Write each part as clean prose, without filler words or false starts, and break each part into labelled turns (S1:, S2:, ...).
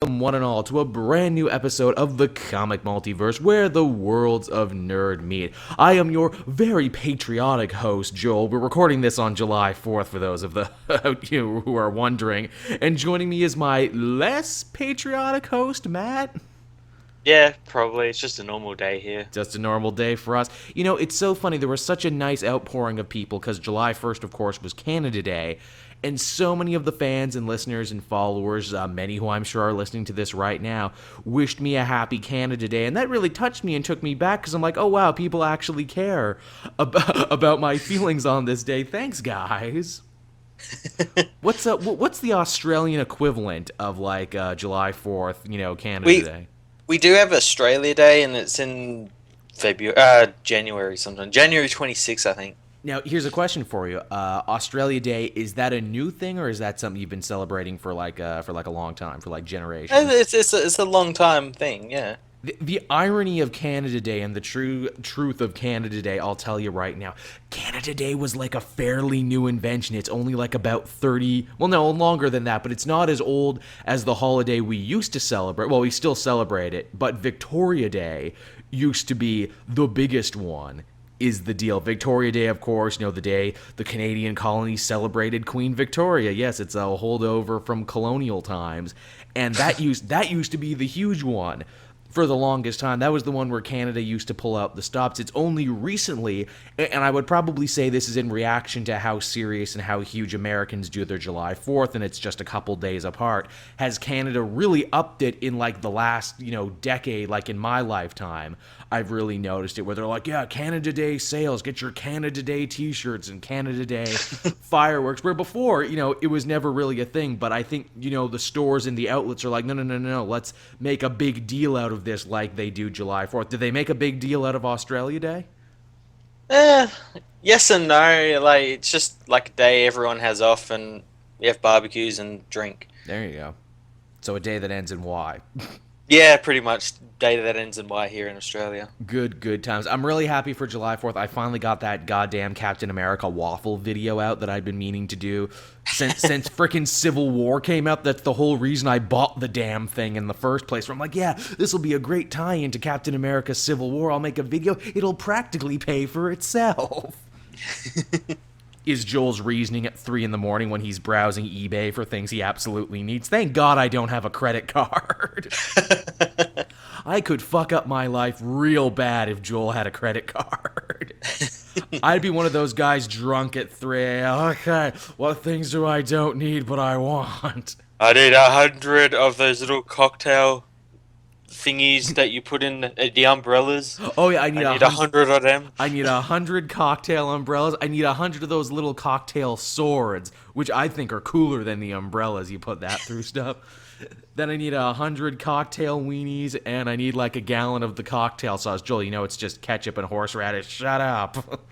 S1: one and all to a brand new episode of the Comic Multiverse where the worlds of nerd meet. I am your very patriotic host, Joel. We're recording this on July 4th for those of the you who are wondering. And joining me is my less patriotic host, Matt.
S2: Yeah, probably. It's just a normal day here.
S1: Just a normal day for us. You know, it's so funny. There was such a nice outpouring of people because July 1st, of course, was Canada Day. And so many of the fans and listeners and followers, many who I'm sure are listening to this right now, wished me a happy Canada Day. And that really touched me and took me back because I'm like, oh, wow, people actually care about my feelings on this day. Thanks, guys. What's the Australian equivalent of, like, July 4th, Canada Day?
S2: We do have Australia Day, and it's in January sometime. January 26th, I think.
S1: Now, here's a question for you. Australia Day, is that a new thing, or is that something you've been celebrating for like a long time, for like generations?
S2: It's a long time thing, yeah.
S1: The irony of Canada Day and the truth of Canada Day, I'll tell you right now. Canada Day was like a fairly new invention. It's only like about 30, well, no, longer than that, but it's not as old as the holiday we used to celebrate. Well, we still celebrate it, but Victoria Day used to be the biggest one. Is the deal. Victoria Day, of course, the day the Canadian colonies celebrated Queen Victoria. Yes, it's a holdover from colonial times. And that used to be the huge one for the longest time. That was the one where Canada used to pull out the stops. It's only recently, and I would probably say this is in reaction to how serious and how huge Americans do their July 4th, and it's just a couple days apart, has Canada really upped it in like the last, decade, like in my lifetime. I've really noticed it where they're like, yeah, Canada Day sales, get your Canada Day t-shirts and Canada Day fireworks, where before, it was never really a thing. But I think, the stores and the outlets are like, no, let's make a big deal out of this like they do July 4th. Did they make a big deal out of Australia Day?
S2: Yes and no. Like, it's just like a day everyone has off and we have barbecues and drink.
S1: There you go. So a day that ends in Y.
S2: Yeah, pretty much. Day that ends in Y here in Australia.
S1: Good times. I'm really happy for July 4th. I finally got that goddamn Captain America waffle video out that I'd been meaning to do since frickin' Civil War came out. That's the whole reason I bought the damn thing in the first place. Where I'm like, yeah, this will be a great tie-in to Captain America Civil War. I'll make a video. It'll practically pay for itself. Is Joel's reasoning at 3 in the morning when he's browsing eBay for things he absolutely needs. Thank God I don't have a credit card. I could fuck up my life real bad if Joel had a credit card. I'd be one of those guys drunk at 3 a.m. Okay, what things do I don't need but I want?
S2: I need 100 of those little cocktail thingies that you put in the umbrellas.
S1: Oh yeah, I need
S2: 100 of them.
S1: I need 100 cocktail umbrellas. I need 100 of those little cocktail swords, which I think are cooler than the umbrellas. You put that through stuff. Then I need 100 cocktail weenies, and I need like a gallon of the cocktail sauce. Joel, it's just ketchup and horseradish. Shut up.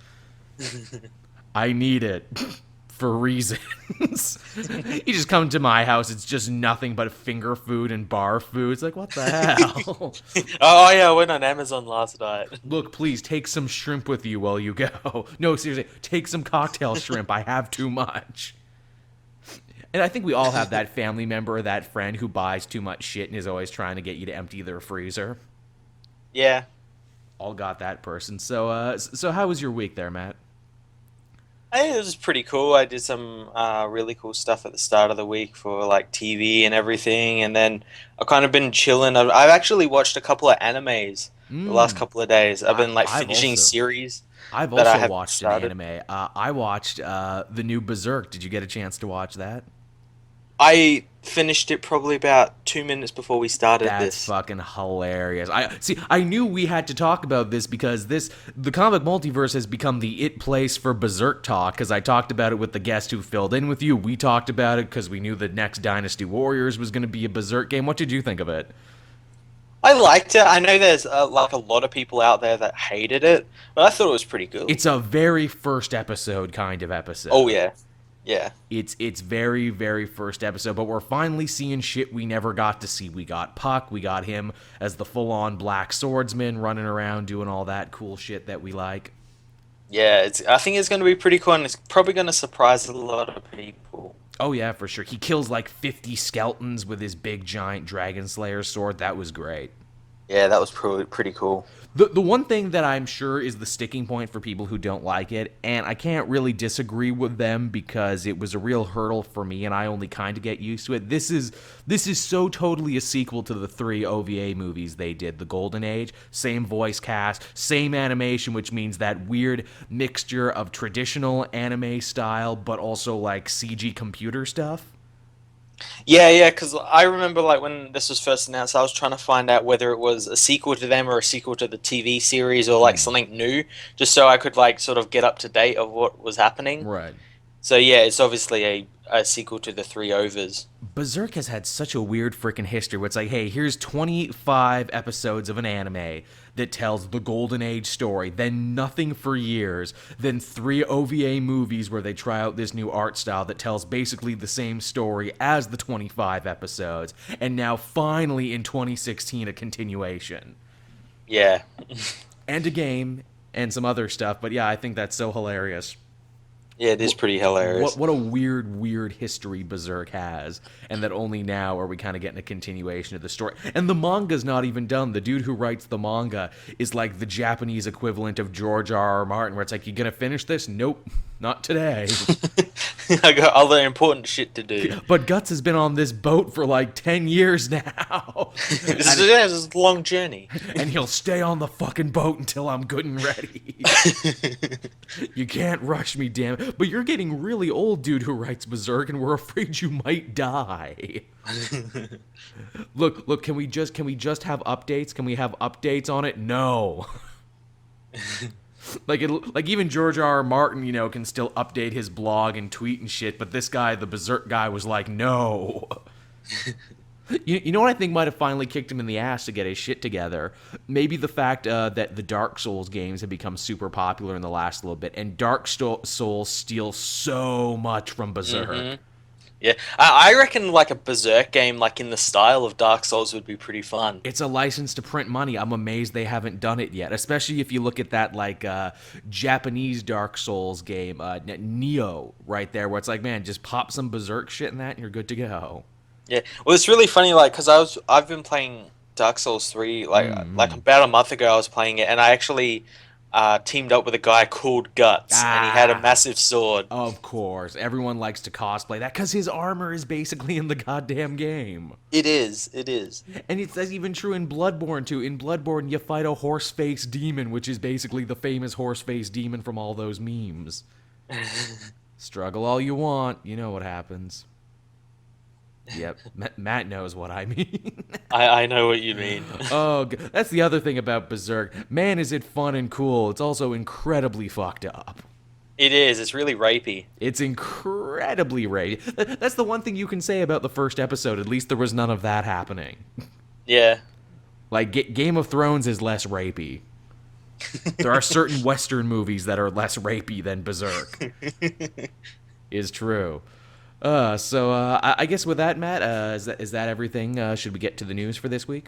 S1: I need it. For reasons. You just come to my house, it's just nothing but finger food and bar food. It's like, what the hell?
S2: Oh yeah, I went on Amazon last night.
S1: Look, please, take some shrimp with you while you go. No, seriously, take some cocktail shrimp. I have too much. And I think we all have that family member or that friend who buys too much shit and is always trying to get you to empty their freezer.
S2: Yeah.
S1: All got that person. So how was your week there, Matt?
S2: I think it was pretty cool. I did some really cool stuff at the start of the week for like TV and everything, and then I've kind of been chilling. I've actually watched a couple of animes the last couple of days. I've been like finishing series.
S1: I've also watched an anime. I watched the new Berserk. Did you get a chance to watch that?
S2: I finished it probably about 2 minutes before we started this.
S1: That's fucking hilarious. I knew we had to talk about this because the comic multiverse has become the it place for Berserk talk, because I talked about it with the guest who filled in with you. We talked about it because we knew the next Dynasty Warriors was going to be a Berserk game. What did you think of it?
S2: I liked it. I know there's like a lot of people out there that hated it, but I thought it was pretty good.
S1: It's a very first episode kind of episode.
S2: Oh yeah. Yeah.
S1: It's very, very first episode, but we're finally seeing shit we never got to see. We got Puck, we got him as the full-on black swordsman running around doing all that cool shit that we like.
S2: Yeah, I think it's going to be pretty cool, and it's probably going to surprise a lot of people.
S1: Oh yeah, for sure. He kills like 50 skeletons with his big giant dragon slayer sword. That was great.
S2: Yeah, that was pretty cool.
S1: The one thing that I'm sure is the sticking point for people who don't like it, and I can't really disagree with them because it was a real hurdle for me, and I only kind of get used to it. This is so totally a sequel to the 3 OVA movies they did, the Golden Age. Same voice cast, same animation, which means that weird mixture of traditional anime style, but also like CG computer stuff.
S2: Yeah, because I remember like when this was first announced, I was trying to find out whether it was a sequel to them or a sequel to the TV series or like something new, just so I could like sort of get up to date of what was happening.
S1: Right.
S2: So yeah, it's obviously a sequel to the 3 overs.
S1: Berserk has had such a weird freaking history where it's like, hey, here's 25 episodes of an anime that tells the Golden Age story, then nothing for years, then 3 OVA movies where they try out this new art style that tells basically the same story as the 25 episodes, and now finally in 2016 a continuation.
S2: Yeah.
S1: And a game, and some other stuff, but yeah, I think that's so hilarious.
S2: Yeah, it is pretty hilarious.
S1: What a weird history Berserk has, and that only now are we kind of getting a continuation of the story. And the manga's not even done. The dude who writes the manga is like the Japanese equivalent of George R.R. Martin, where it's like, you gonna finish this? Nope, not today.
S2: I got other important shit to do.
S1: But Guts has been on this boat for like 10 years now.
S2: This is a long journey.
S1: And he'll stay on the fucking boat until I'm good and ready. You can't rush me, damn it. But you're getting really old, dude who writes Berserk, and we're afraid you might die. Look, can we just have updates? Can we have updates on it? No. Like even George R.R. Martin, can still update his blog and tweet and shit, but this guy, the Berserk guy, was like, no. You know what I think might have finally kicked him in the ass to get his shit together? Maybe the fact that the Dark Souls games have become super popular in the last little bit, and Dark Souls steals so much from Berserk.
S2: Mm-hmm. Yeah, I reckon like a Berserk game, like in the style of Dark Souls, would be pretty fun.
S1: It's a license to print money. I'm amazed they haven't done it yet, especially if you look at that like Japanese Dark Souls game, Nioh, right there, where it's like, man, just pop some Berserk shit in that, and you're good to go.
S2: Yeah, well, it's really funny, like, because I've been playing Dark Souls 3, like about a month ago I was playing it, and I actually teamed up with a guy called Guts, and he had a massive sword.
S1: Of course, everyone likes to cosplay that, because his armor is basically in the goddamn game.
S2: It is.
S1: And that's even true in Bloodborne, too. In Bloodborne, you fight a horse-faced demon, which is basically the famous horse-faced demon from all those memes. Struggle all you want, you know what happens. Yep, Matt knows what I mean.
S2: I know what you mean.
S1: Oh, that's the other thing about Berserk. Man, is it fun and cool. It's also incredibly fucked up.
S2: It is. It's really rapey.
S1: It's incredibly rapey. That's the one thing you can say about the first episode. At least there was none of that happening.
S2: Yeah.
S1: Like, Game of Thrones is less rapey. There are certain Western movies that are less rapey than Berserk. Is true. I guess with that, Matt, is that everything? Should we get to the news for this week?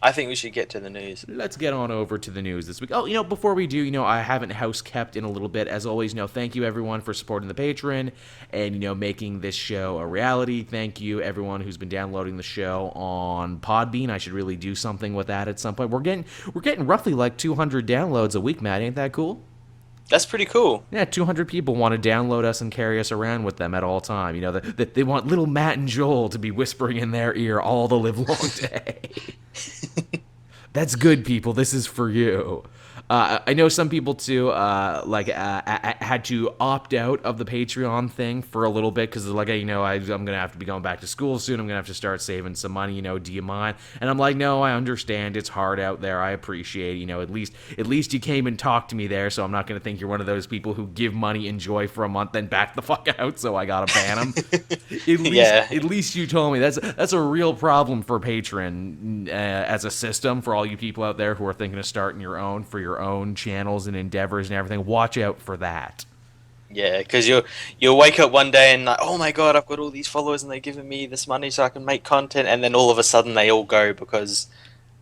S2: I think we should get to the news.
S1: Let's get on over to the news this week. Oh, before we do, I haven't house kept in a little bit. As always, thank you everyone for supporting the Patreon and, making this show a reality. Thank you everyone who's been downloading the show on Podbean. I should really do something with that at some point. We're getting roughly like 200 downloads a week, Matt. Ain't that cool?
S2: That's pretty cool.
S1: Yeah, 200 people want to download us and carry us around with them at all time. They want little Matt and Joel to be whispering in their ear all the livelong day. That's good, people. This is for you. I know some people too, had to opt out of the Patreon thing for a little bit because they're like, hey, I'm gonna have to be going back to school soon. I'm gonna have to start saving some money. Do you mind? And I'm like, no, I understand. It's hard out there. I appreciate. At least you came and talked to me there. So I'm not gonna think you're one of those people who give money and joy for a month then back the fuck out. So I gotta ban them. At least you told me. That's a real problem for Patreon as a system for all you people out there who are thinking of starting your own for your own channels and endeavors and everything. Watch out for that.
S2: Yeah, because you'll wake up one day and like, oh my god, I've got all these followers and they're giving me this money so I can make content, and then all of a sudden they all go because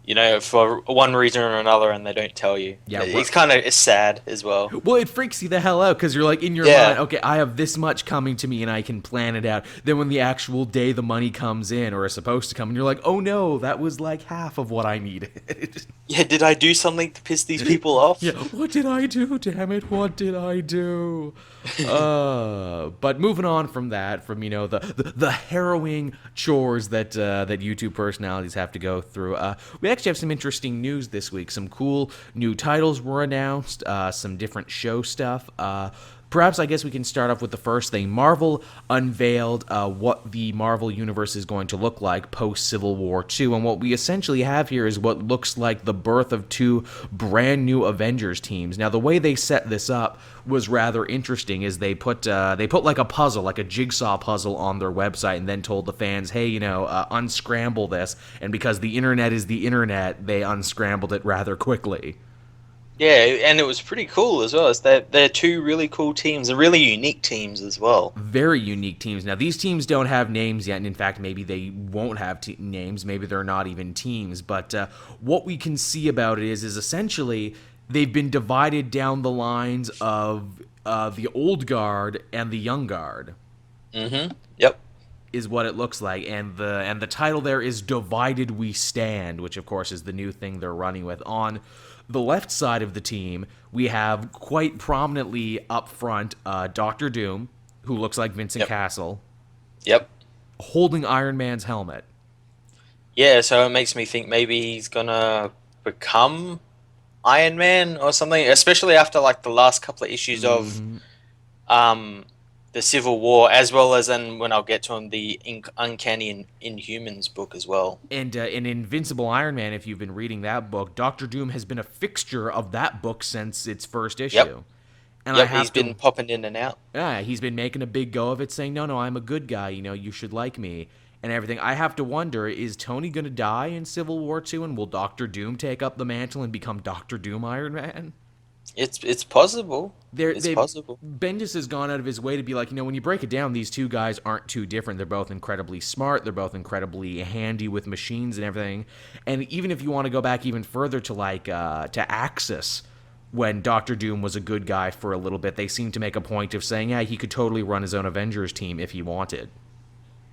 S2: you know, for one reason or another, and they don't tell you.
S1: Yeah,
S2: It's kind of sad as well.
S1: well, it freaks you the hell out because you're like in your mind,
S2: Yeah,
S1: okay, I have this much coming to me and I can plan it out. Then when the actual day the money comes in or is supposed to come, and you're like, oh no, that was like half of what I needed.
S2: yeah. Did I do something to piss these people off?
S1: Yeah, what did I do? Damn it, what did I do? But moving on from that, from the harrowing chores that YouTube personalities have to go through, we actually have some interesting news this week. Some cool new titles were announced, some different show stuff. Perhaps I guess we can start off with the first thing. Marvel unveiled what the Marvel Universe is going to look like post-Civil War II, and what we essentially have here is what looks like the birth of two brand new Avengers teams. Now, the way they set this up was rather interesting, is they put like a puzzle, like a jigsaw puzzle on their website, and then told the fans, hey, unscramble this, and because the internet is the internet, they unscrambled it rather quickly.
S2: Yeah, and it was pretty cool as well. They're two really cool teams, and really unique teams as well.
S1: Very unique teams. Now, these teams don't have names yet, and in fact, maybe they won't have names. Maybe they're not even teams. But what we can see about it is essentially they've been divided down the lines of the old guard and the young guard.
S2: Mm-hmm. Yep.
S1: Is what it looks like, and the title there is "Divided We Stand," which of course is the new thing they're running with. On the left side of the team, we have quite prominently up front Doctor Doom, who looks like Vincent
S2: Yep.
S1: Castle,
S2: Yep.
S1: holding Iron Man's helmet.
S2: Yeah, so it makes me think maybe he's gonna become Iron Man or something, especially after like the last couple of issues of the Civil War, as well as then when I'll get to him, the Uncanny Inhumans book as well.
S1: And in Invincible Iron Man, if you've been reading that book, Doctor Doom has been a fixture of that book since its first issue.
S2: Yep.
S1: And
S2: Yep, he's been popping in and out.
S1: Yeah, he's been making a big go of it, saying, no, I'm a good guy, you should like me, and everything. I have to wonder, is Tony going to die in Civil War II, and will Doctor Doom take up the mantle and become Doctor Doom Iron Man?
S2: It's possible. It's
S1: They've-
S2: possible.
S1: Bendis has gone out of his way to be like, when you break it down, these two guys aren't too different. They're both incredibly smart. They're both incredibly handy with machines and everything. And even if you want to go back even further to to Axis, when Doctor Doom was a good guy for a little bit, they seem to make a point of saying, yeah, he could totally run his own Avengers team if he wanted.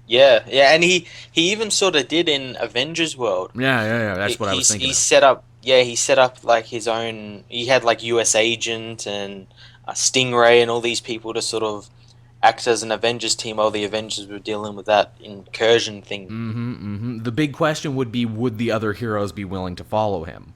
S2: Yeah, and he even sort of did in Avengers World.
S1: Yeah. That's what I was thinking.
S2: He set up, yeah, he set up like his own. He had like US Agent and Stingray and all these people to sort of act as an Avengers team while the Avengers were dealing with that incursion thing.
S1: The big question would be, would the other heroes be willing to follow him?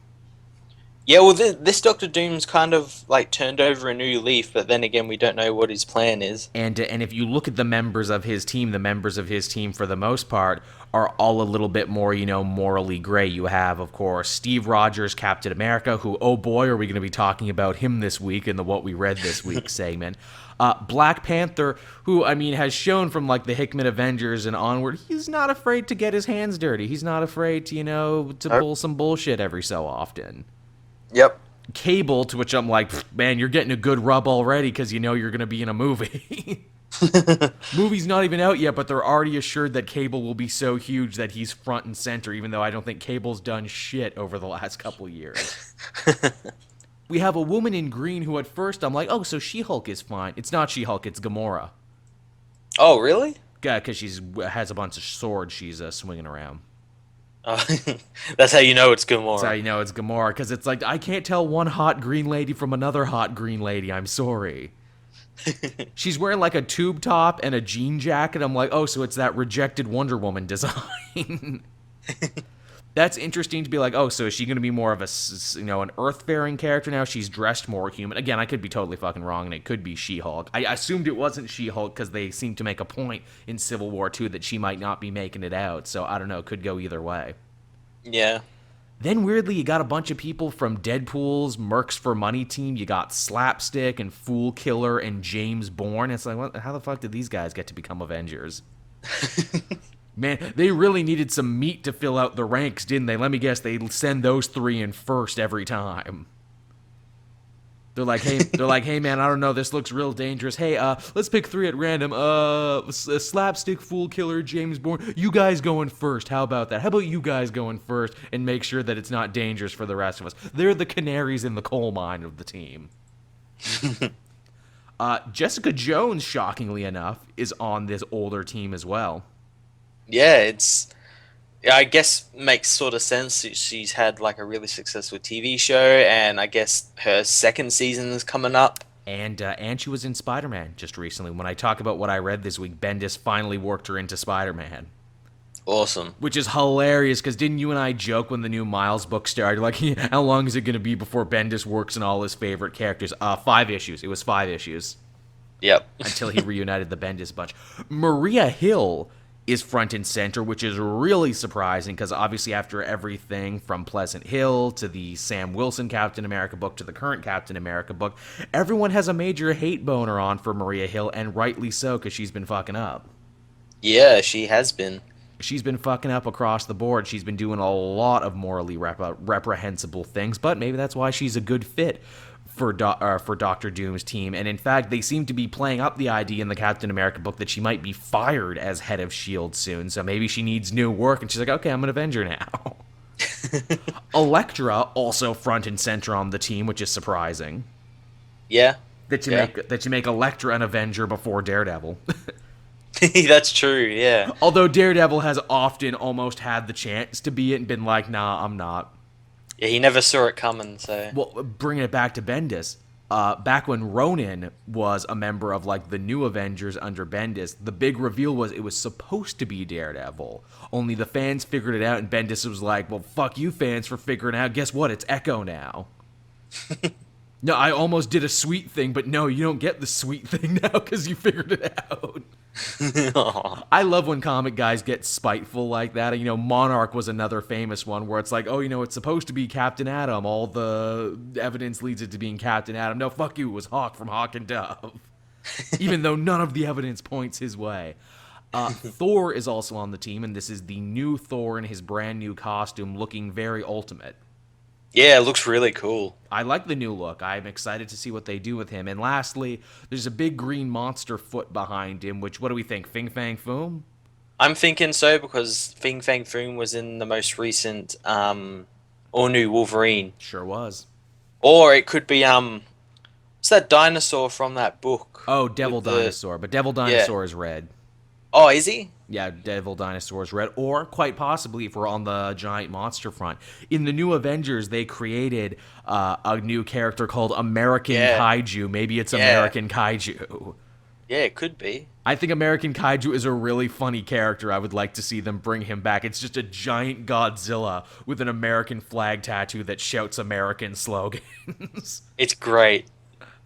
S2: Yeah, well, this Doctor Doom's kind of like turned over a new leaf, but then again, we don't know what his plan is.
S1: And if you look at the members of his team, for the most part are all a little bit more, morally gray. You have, of course, Steve Rogers, Captain America, who, oh boy, are we going to be talking about him this week in the What We Read This Week segment. Black Panther, who, has shown from, like, the Hickman Avengers and onward, he's not afraid to get his hands dirty. He's not afraid to, to pull some bullshit every so often.
S2: Yep.
S1: Cable, to which I'm like, man, you're getting a good rub already because you're going to be in a movie. Movie's not even out yet, but they're already assured that Cable will be so huge that he's front and center, even though I don't think Cable's done shit over the last couple years. We have a woman in green who at first I'm like, oh, so She-Hulk is fine. It's not She-Hulk, it's Gamora.
S2: Oh, really?
S1: Yeah, because she has a bunch of swords she's swinging around.
S2: That's how you know it's Gamora.
S1: That's how you know it's Gamora, because it's like, I can't tell one hot green lady from another hot green lady. I'm sorry. She's wearing like a tube top and a jean jacket. I'm like, oh, so it's that rejected Wonder Woman design. That's interesting to be like, oh, so is she going to be more of an Earth-faring character now? She's dressed more human. Again, I could be totally fucking wrong, and it could be She-Hulk. I assumed it wasn't She-Hulk because they seem to make a point in Civil War II that she might not be making it out. So I don't know. It could go either way.
S2: Yeah.
S1: Then, weirdly, you got a bunch of people from Deadpool's Mercs for Money team. You got Slapstick and Fool Killer and James Bourne. It's like, how the fuck did these guys get to become Avengers? Man, they really needed some meat to fill out the ranks, didn't they? Let me guess, they send those three in first every time. Hey man, I don't know, this looks real dangerous. Hey, let's pick 3 at random. Slapstick fool killer James Bourne. You guys going first. How about that? How about you guys going first and make sure that it's not dangerous for the rest of us? They're the canaries in the coal mine of the team. Jessica Jones, shockingly enough, is on this older team as well.
S2: Yeah, I guess makes sort of sense. She's had like a really successful TV show, and I guess her second season is coming up.
S1: And she was in Spider-Man just recently. When I talk about what I read this week, Bendis finally worked her into Spider-Man.
S2: Awesome.
S1: Which is hilarious, because didn't you and I joke when the new Miles book started? Like, how long is it going to be before Bendis works in all his favorite characters? 5 issues. It was 5 issues.
S2: Yep.
S1: Until he reunited the Bendis bunch. Maria Hill is front and center, which is really surprising, because obviously after everything from Pleasant Hill to the Sam Wilson Captain America book to the current Captain America book, everyone has a major hate boner on for Maria Hill, and rightly so, because she's been fucking up.
S2: Yeah, she has been.
S1: She's been fucking up across the board. She's been doing a lot of morally reprehensible things, but maybe that's why she's a good fit for Doctor Doom's team. And in fact, they seem to be playing up the idea in the Captain America book that she might be fired as head of S.H.I.E.L.D. soon, so maybe she needs new work, and she's like, okay, I'm an Avenger now. Elektra, also front and center on the team, which is surprising.
S2: Yeah.
S1: That you make Elektra an Avenger before Daredevil.
S2: That's true, yeah.
S1: Although Daredevil has often almost had the chance to be it and been like, nah, I'm not.
S2: Yeah, he never saw it coming, so...
S1: Well, bringing it back to Bendis, back when Ronan was a member of, like, the new Avengers under Bendis, the big reveal was it was supposed to be Daredevil. Only the fans figured it out, and Bendis was like, well, fuck you fans for figuring it out. Guess what? It's Echo now. No, I almost did a sweet thing, but no, you don't get the sweet thing now because you figured it out. I love when comic guys get spiteful like that. You know, Monarch was another famous one where it's like, oh, you know, it's supposed to be Captain Atom. All the evidence leads it to being Captain Atom. No, fuck you, it was Hawk from Hawk and Dove. Even though none of the evidence points his way. Thor is also on the team, and this is the new Thor in his brand new costume, looking very ultimate.
S2: Yeah, it looks really cool.
S1: I like the new look. I'm excited to see what they do with him. And lastly, there's a big green monster foot behind him, which, what do we think? Fing Fang Foom?
S2: I'm thinking so, because Fing Fang Foom was in the most recent all-new Wolverine.
S1: Sure was.
S2: Or it could be, what's that dinosaur from that book?
S1: Oh, Devil Dinosaur. But Devil Dinosaur is red.
S2: Oh, is he?
S1: Yeah, Devil Dinosaur is red. Or, quite possibly, if we're on the giant monster front, in the new Avengers, they created a new character called American Kaiju. Maybe it's American Kaiju.
S2: Yeah, it could be.
S1: I think American Kaiju is a really funny character. I would like to see them bring him back. It's just a giant Godzilla with an American flag tattoo that shouts American slogans.
S2: It's great.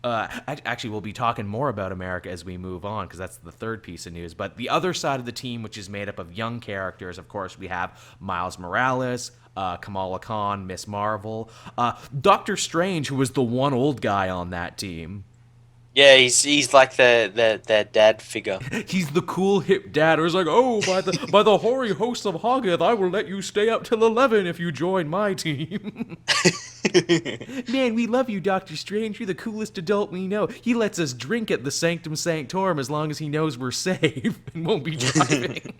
S1: Actually, we'll be talking more about America as we move on, because that's the third piece of news. But the other side of the team, which is made up of young characters, of course, we have Miles Morales, Kamala Khan, Miss Marvel, Doctor Strange, who was the one old guy on that team.
S2: Yeah, he's like the dad figure.
S1: He's the cool hip dad who's like, oh, by the hoary host of Hoggith, I will let you stay up till 11 if you join my team. Man, we love you, Doctor Strange. You're the coolest adult we know. He lets us drink at the Sanctum Sanctorum as long as he knows we're safe and won't be driving.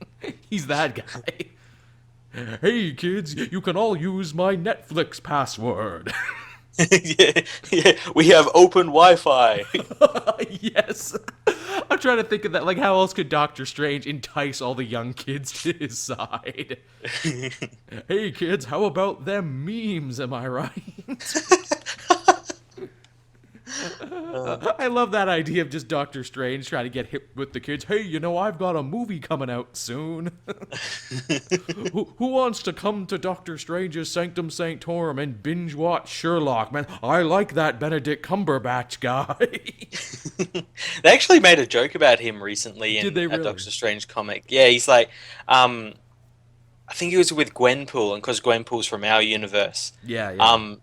S1: He's that guy. Hey, kids, you can all use my Netflix password.
S2: yeah, we have open Wi-Fi.
S1: Yes. I'm trying to think of that. Like, how else could Doctor Strange entice all the young kids to his side? Hey, kids, how about them memes, am I right? I love that idea of just Doctor Strange trying to get hip with the kids. Hey, you know, I've got a movie coming out soon. Who wants to come to Doctor Strange's Sanctum Sanctorum and binge watch Sherlock? Man, I like that Benedict Cumberbatch guy.
S2: They actually made a joke about him recently in
S1: really?
S2: a Doctor Strange comic. Yeah, he's like, I think he was with Gwenpool, and because Gwenpool's from our universe.
S1: Yeah.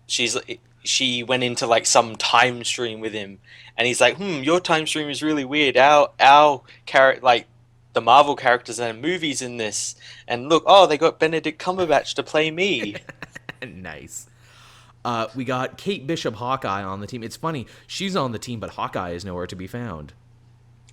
S2: She went into like some time stream with him, and he's like, your time stream is really weird. Our character, like the Marvel characters and movies in this, and look, they got Benedict Cumberbatch to play me.
S1: Nice. We got Kate Bishop Hawkeye on the team. It's funny, she's on the team, but Hawkeye is nowhere to be found.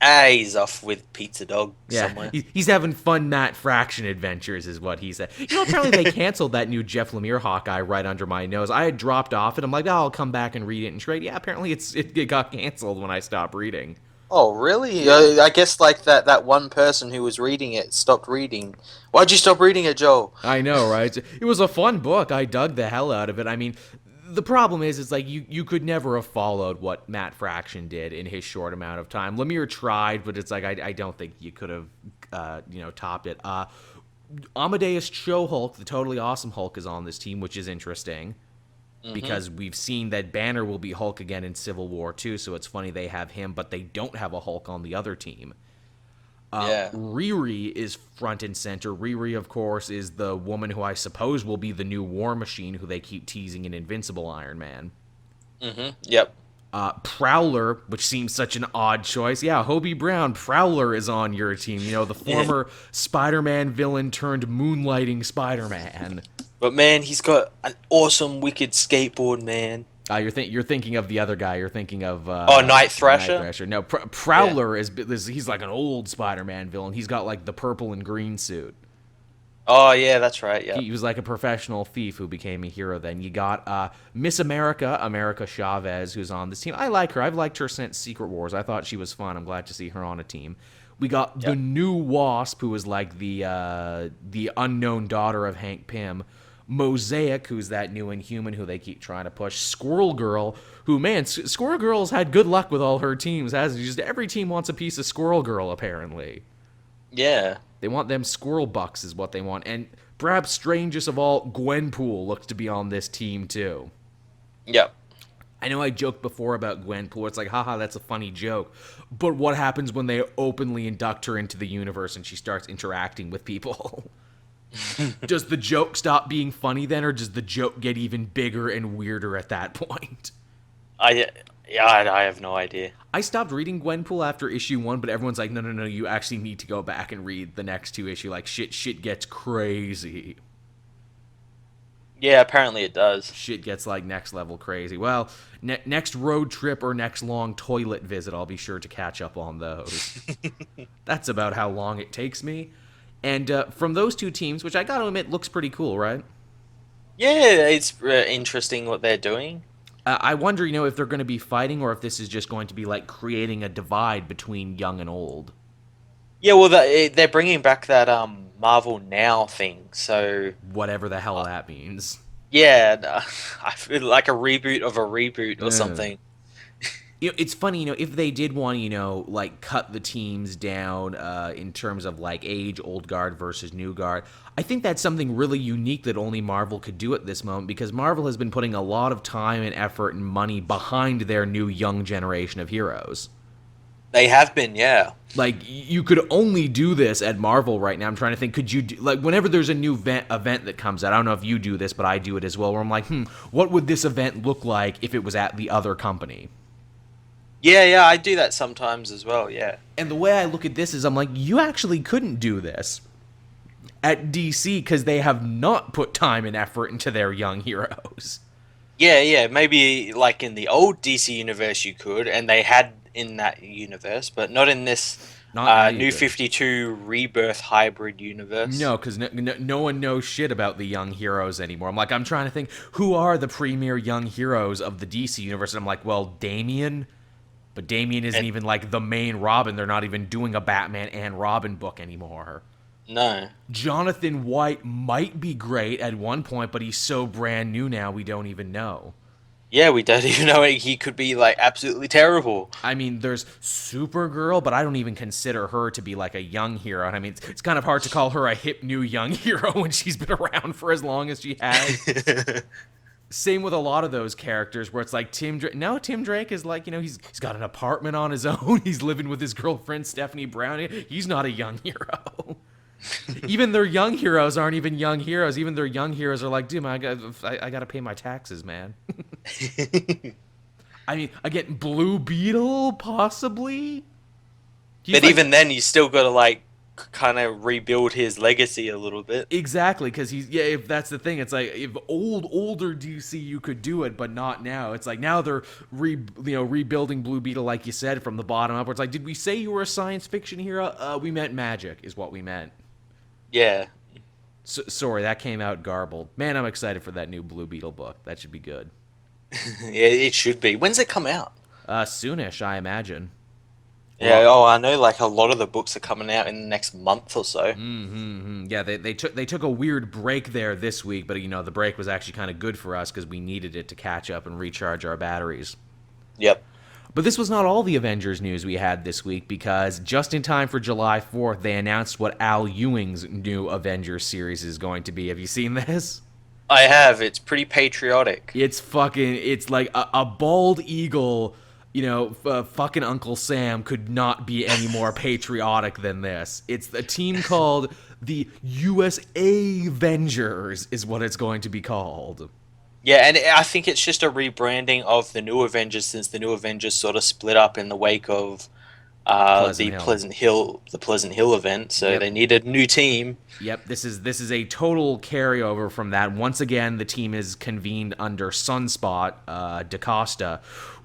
S2: Ah, he's off with Pizza Dog
S1: Yeah,
S2: somewhere.
S1: he's having fun Matt Fraction adventures, is what he said. You know, apparently they canceled that new Jeff Lemire Hawkeye right under my nose. I had dropped off it. I'm like, oh, I'll come back and read it and trade. Yeah, apparently it got canceled when I stopped reading.
S2: Oh, really? I guess like that one person who was reading it stopped reading. Why'd you stop reading it, Joe?
S1: I know, right? It was a fun book. I dug the hell out of it. I mean, the problem is, it's like you could never have followed what Matt Fraction did in his short amount of time. Lemire tried, but it's like I don't think you could have, topped it. Amadeus Cho Hulk, the totally awesome Hulk, is on this team, which is interesting because we've seen that Banner will be Hulk again in Civil War 2, so it's funny they have him, but they don't have a Hulk on the other team.
S2: Yeah.
S1: Riri is front and center. Riri, of course, is the woman who I suppose will be the new War Machine, who they keep teasing in Invincible Iron Man.
S2: Yep.
S1: Prowler, which seems such an odd choice. Yeah, Hobie Brown, Prowler is on your team. You know, the former Spider-Man villain turned moonlighting Spider-Man.
S2: But man, he's got an awesome, wicked skateboard, man.
S1: You're thinking of the other guy. You're thinking of
S2: Night Thrasher?
S1: Night Thrasher. No, Prowler is he's like an old Spider-Man villain. He's got like the purple and green suit.
S2: Oh yeah, that's right. Yeah.
S1: He was like a professional thief who became a hero. Then you got Miss America Chavez, who's on this team. I like her. I've liked her since Secret Wars. I thought she was fun. I'm glad to see her on a team. We got the new Wasp, who is like the unknown daughter of Hank Pym. Mosaic, who's that new Inhuman who they keep trying to push. Squirrel Girl, who, man, Squirrel Girl's had good luck with all her teams, hasn't she? Just every team wants a piece of Squirrel Girl, apparently.
S2: Yeah.
S1: They want them squirrel bucks is what they want. And perhaps strangest of all, Gwenpool looks to be on this team, too.
S2: Yep.
S1: I know I joked before about Gwenpool. It's like, haha, that's a funny joke. But what happens when they openly induct her into the universe and she starts interacting with people? Does the joke stop being funny then, or does the joke get even bigger and weirder at that point?
S2: I have no idea.
S1: I stopped reading Gwenpool after issue 1, but everyone's like, no, you actually need to go back and read the next 2 issues. Like, shit gets crazy.
S2: Yeah, apparently it does.
S1: Shit gets, like, next level crazy. Well, next road trip or next long toilet visit, I'll be sure to catch up on those. That's about how long it takes me. And from those 2 teams, which I gotta admit looks pretty cool, right?
S2: Yeah, it's interesting what they're doing.
S1: I wonder, if they're going to be fighting or if this is just going to be like creating a divide between young and old.
S2: Yeah, well, they're bringing back that Marvel Now thing, so...
S1: Whatever the hell that means.
S2: Yeah, I feel like a reboot of a reboot or something.
S1: It's funny, if they did want to, like, cut the teams down in terms of, like, age, old guard versus new guard, I think that's something really unique that only Marvel could do at this moment, because Marvel has been putting a lot of time and effort and money behind their new young generation of heroes.
S2: They have been, yeah.
S1: Like, you could only do this at Marvel right now. I'm trying to think, could you do, like, whenever there's a new event that comes out, I don't know if you do this, but I do it as well, where I'm like, what would this event look like if it was at the other company?
S2: Yeah, I do that sometimes as well, yeah.
S1: And the way I look at this is I'm like, you actually couldn't do this at DC because they have not put time and effort into their young heroes.
S2: Yeah, maybe like in the old DC universe you could, and they had in that universe, but not in this New 52 Rebirth hybrid universe.
S1: No, because no one knows shit about the young heroes anymore. I'm trying to think, who are the premier young heroes of the DC universe? And I'm like, well, Damian... But Damian isn't even, like, the main Robin. They're not even doing a Batman and Robin book anymore.
S2: No.
S1: Jonathan White might be great at one point, but he's so brand new now, we don't even know.
S2: Yeah, we don't even know. He could be, like, absolutely terrible.
S1: I mean, there's Supergirl, but I don't even consider her to be, like, a young hero. And I mean, it's kind of hard to call her a hip new young hero when she's been around for as long as she has. Same with a lot of those characters where it's like Tim Drake. No, Tim Drake is like, he's got an apartment on his own. He's living with his girlfriend, Stephanie Brown. He's not a young hero. Even their young heroes aren't even young heroes. Even their young heroes are like, dude, I got to pay my taxes, man. I mean, again, Blue Beetle, possibly?
S2: But even then, you still got to, like, kind of rebuild his legacy a little bit.
S1: Exactly, because if that's the thing, it's like if older DC you could do it, but not now. It's like now they're rebuilding Blue Beetle, like you said, from the bottom up. It's like, did we say you were a science fiction hero? We meant magic, is what we meant.
S2: Yeah.
S1: Sorry, that came out garbled. Man, I'm excited for that new Blue Beetle book. That should be good.
S2: Yeah, it should be. When's it come out?
S1: Soonish, I imagine.
S2: Yeah, oh, I know. Like a lot of the books are coming out in the next month or so.
S1: Yeah, they took a weird break there this week, but the break was actually kind of good for us because we needed it to catch up and recharge our batteries.
S2: Yep.
S1: But this was not all the Avengers news we had this week, because just in time for July 4th, they announced what Al Ewing's new Avengers series is going to be. Have you seen this?
S2: I have. It's pretty patriotic.
S1: It's like a bald eagle. Fucking Uncle Sam could not be any more patriotic than this. It's a team called the USAvengers is what it's going to be called.
S2: Yeah, and I think it's just a rebranding of the New Avengers, since the New Avengers sort of split up in the wake of Pleasant Hill event. So They needed a new team.
S1: Yep, this is a total carryover from that. Once again, the team is convened under Sunspot DaCosta,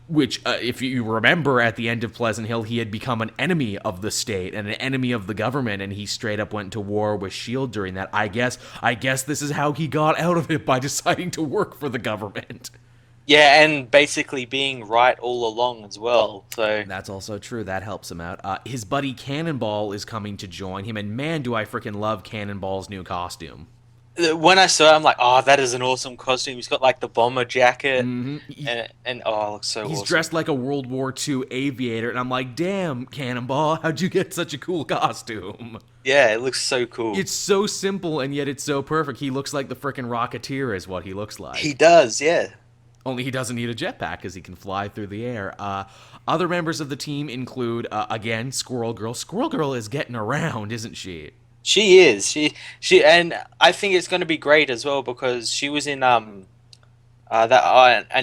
S1: which, if you remember, at the end of Pleasant Hill, he had become an enemy of the state and an enemy of the government, and he straight up went to war with S.H.I.E.L.D. during that. I guess this is how he got out of it, by deciding to work for the government.
S2: Yeah, and basically being right all along as well. So
S1: that's also true. That helps him out. His buddy Cannonball is coming to join him, and man, do I freaking love Cannonball's new costume.
S2: When I saw it, I'm like, oh, that is an awesome costume. He's got like the bomber jacket, and it looks so awesome.
S1: He's dressed like a World War II aviator, and I'm like, damn, Cannonball, how'd you get such a cool costume?
S2: Yeah, it looks so cool.
S1: It's so simple, and yet it's so perfect. He looks like the frickin' Rocketeer is what he looks like.
S2: He does, yeah.
S1: Only he doesn't need a jetpack because he can fly through the air. Other members of the team include, again, Squirrel Girl. Squirrel Girl is getting around, isn't she?
S2: She is. She, and I think it's going to be great as well, because she was in an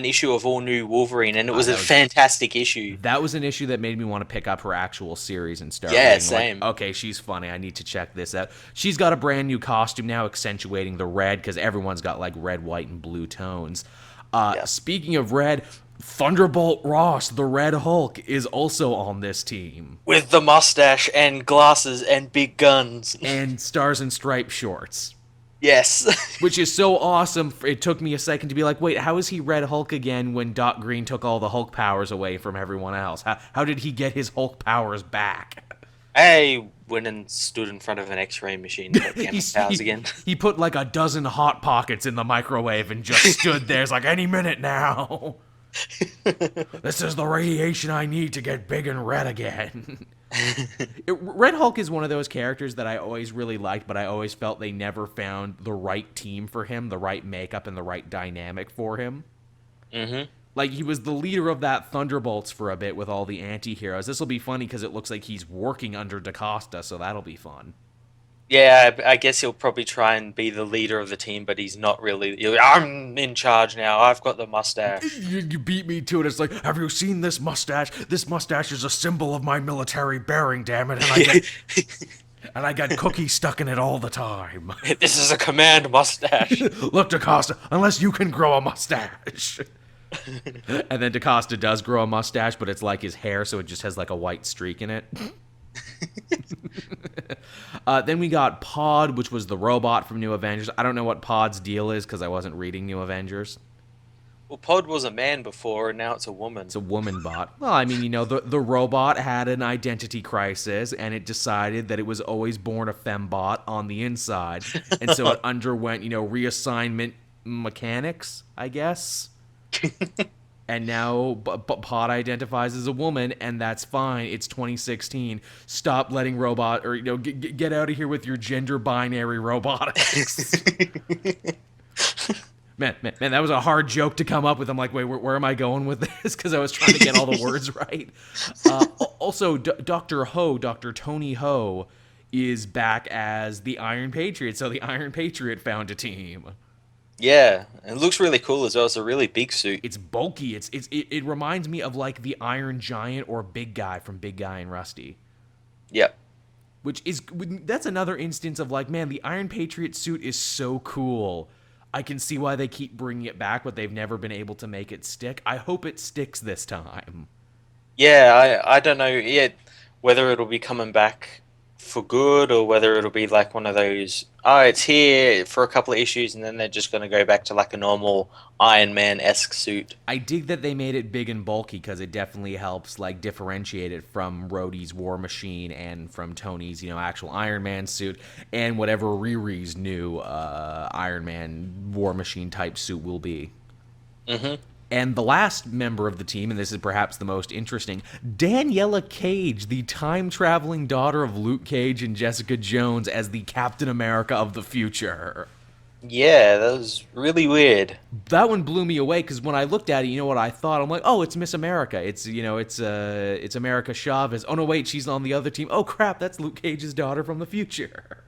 S2: issue of All New Wolverine, and it was a fantastic issue.
S1: That was an issue that made me want to pick up her actual series and start.
S2: Yeah, same.
S1: Like, okay, she's funny. I need to check this out. She's got a brand new costume now, accentuating the red, because everyone's got like red, white, and blue tones. Speaking of red, Thunderbolt Ross, the Red Hulk, is also on this team.
S2: With the mustache and glasses and big guns.
S1: And Stars and Stripes shorts.
S2: Yes.
S1: Which is so awesome. It took me a second to be like, wait, how is he Red Hulk again when Doc Green took all the Hulk powers away from everyone else? How did he get his Hulk powers back?
S2: I went and stood in front of an X-ray machine to get his powers again.
S1: He put like a dozen Hot Pockets in the microwave and just stood there. It's like, any minute now. This is the radiation I need to get big and red again. Red Hulk is one of those characters that I always really liked, but I always felt they never found the right team for him, the right makeup, and the right dynamic for him.
S2: Mm-hmm.
S1: Like, he was the leader of that Thunderbolts for a bit with all the anti-heroes. This will be funny because it looks like he's working under DaCosta, so that'll be fun.
S2: Yeah, I guess he'll probably try and be the leader of the team, but he's not really. I'm in charge now. I've got the mustache.
S1: You beat me to it. It's like, have you seen this mustache? This mustache is a symbol of my military bearing, damn it. And I got cookies stuck in it all the time.
S2: This is a command mustache.
S1: Look, DaCosta, unless you can grow a mustache. And then DaCosta does grow a mustache, but it's like his hair, so it just has like a white streak in it. Then we got Pod, which was the robot from New Avengers. I don't know what Pod's deal is because I wasn't reading New Avengers.
S2: Well, Pod was a man before, and now it's a woman.
S1: It's a woman bot. Well, I mean, the robot had an identity crisis, and it decided that it was always born a fembot on the inside. And so it underwent, reassignment mechanics, I guess. And now Pod identifies as a woman, and that's fine. It's 2016. Stop letting robot, or get out of here with your gender binary robotics. Man, that was a hard joke to come up with. I'm like, wait, where am I going with this? Because I was trying to get all the words right. Also, Dr. Tony Ho, is back as the Iron Patriot. So the Iron Patriot found a team.
S2: Yeah, it looks really cool as well. It's a really big suit.
S1: It's bulky. It reminds me of like the Iron Giant or Big Guy from Big Guy and Rusty.
S2: Yep.
S1: Which is, that's another instance of like, man, the Iron Patriot suit is so cool. I can see why they keep bringing it back, but they've never been able to make it stick. I hope it sticks this time.
S2: Yeah, I don't know yet whether it'll be coming back for good or whether it'll be like one of those, oh, it's here for a couple of issues and then they're just going to go back to like a normal Iron Man-esque suit.
S1: I dig that they made it big and bulky because it definitely helps like differentiate it from Rhodey's War Machine and from Tony's, actual Iron Man suit and whatever Riri's new Iron Man War Machine type suit will be.
S2: Mm-hmm.
S1: And the last member of the team, and this is perhaps the most interesting, Daniela Cage, the time-traveling daughter of Luke Cage and Jessica Jones as the Captain America of the future.
S2: Yeah, that was really weird.
S1: That one blew me away because when I looked at it, you know what I thought? I'm like, oh, it's Miss America. It's America Chavez. Oh no, wait, she's on the other team. Oh crap, that's Luke Cage's daughter from the future.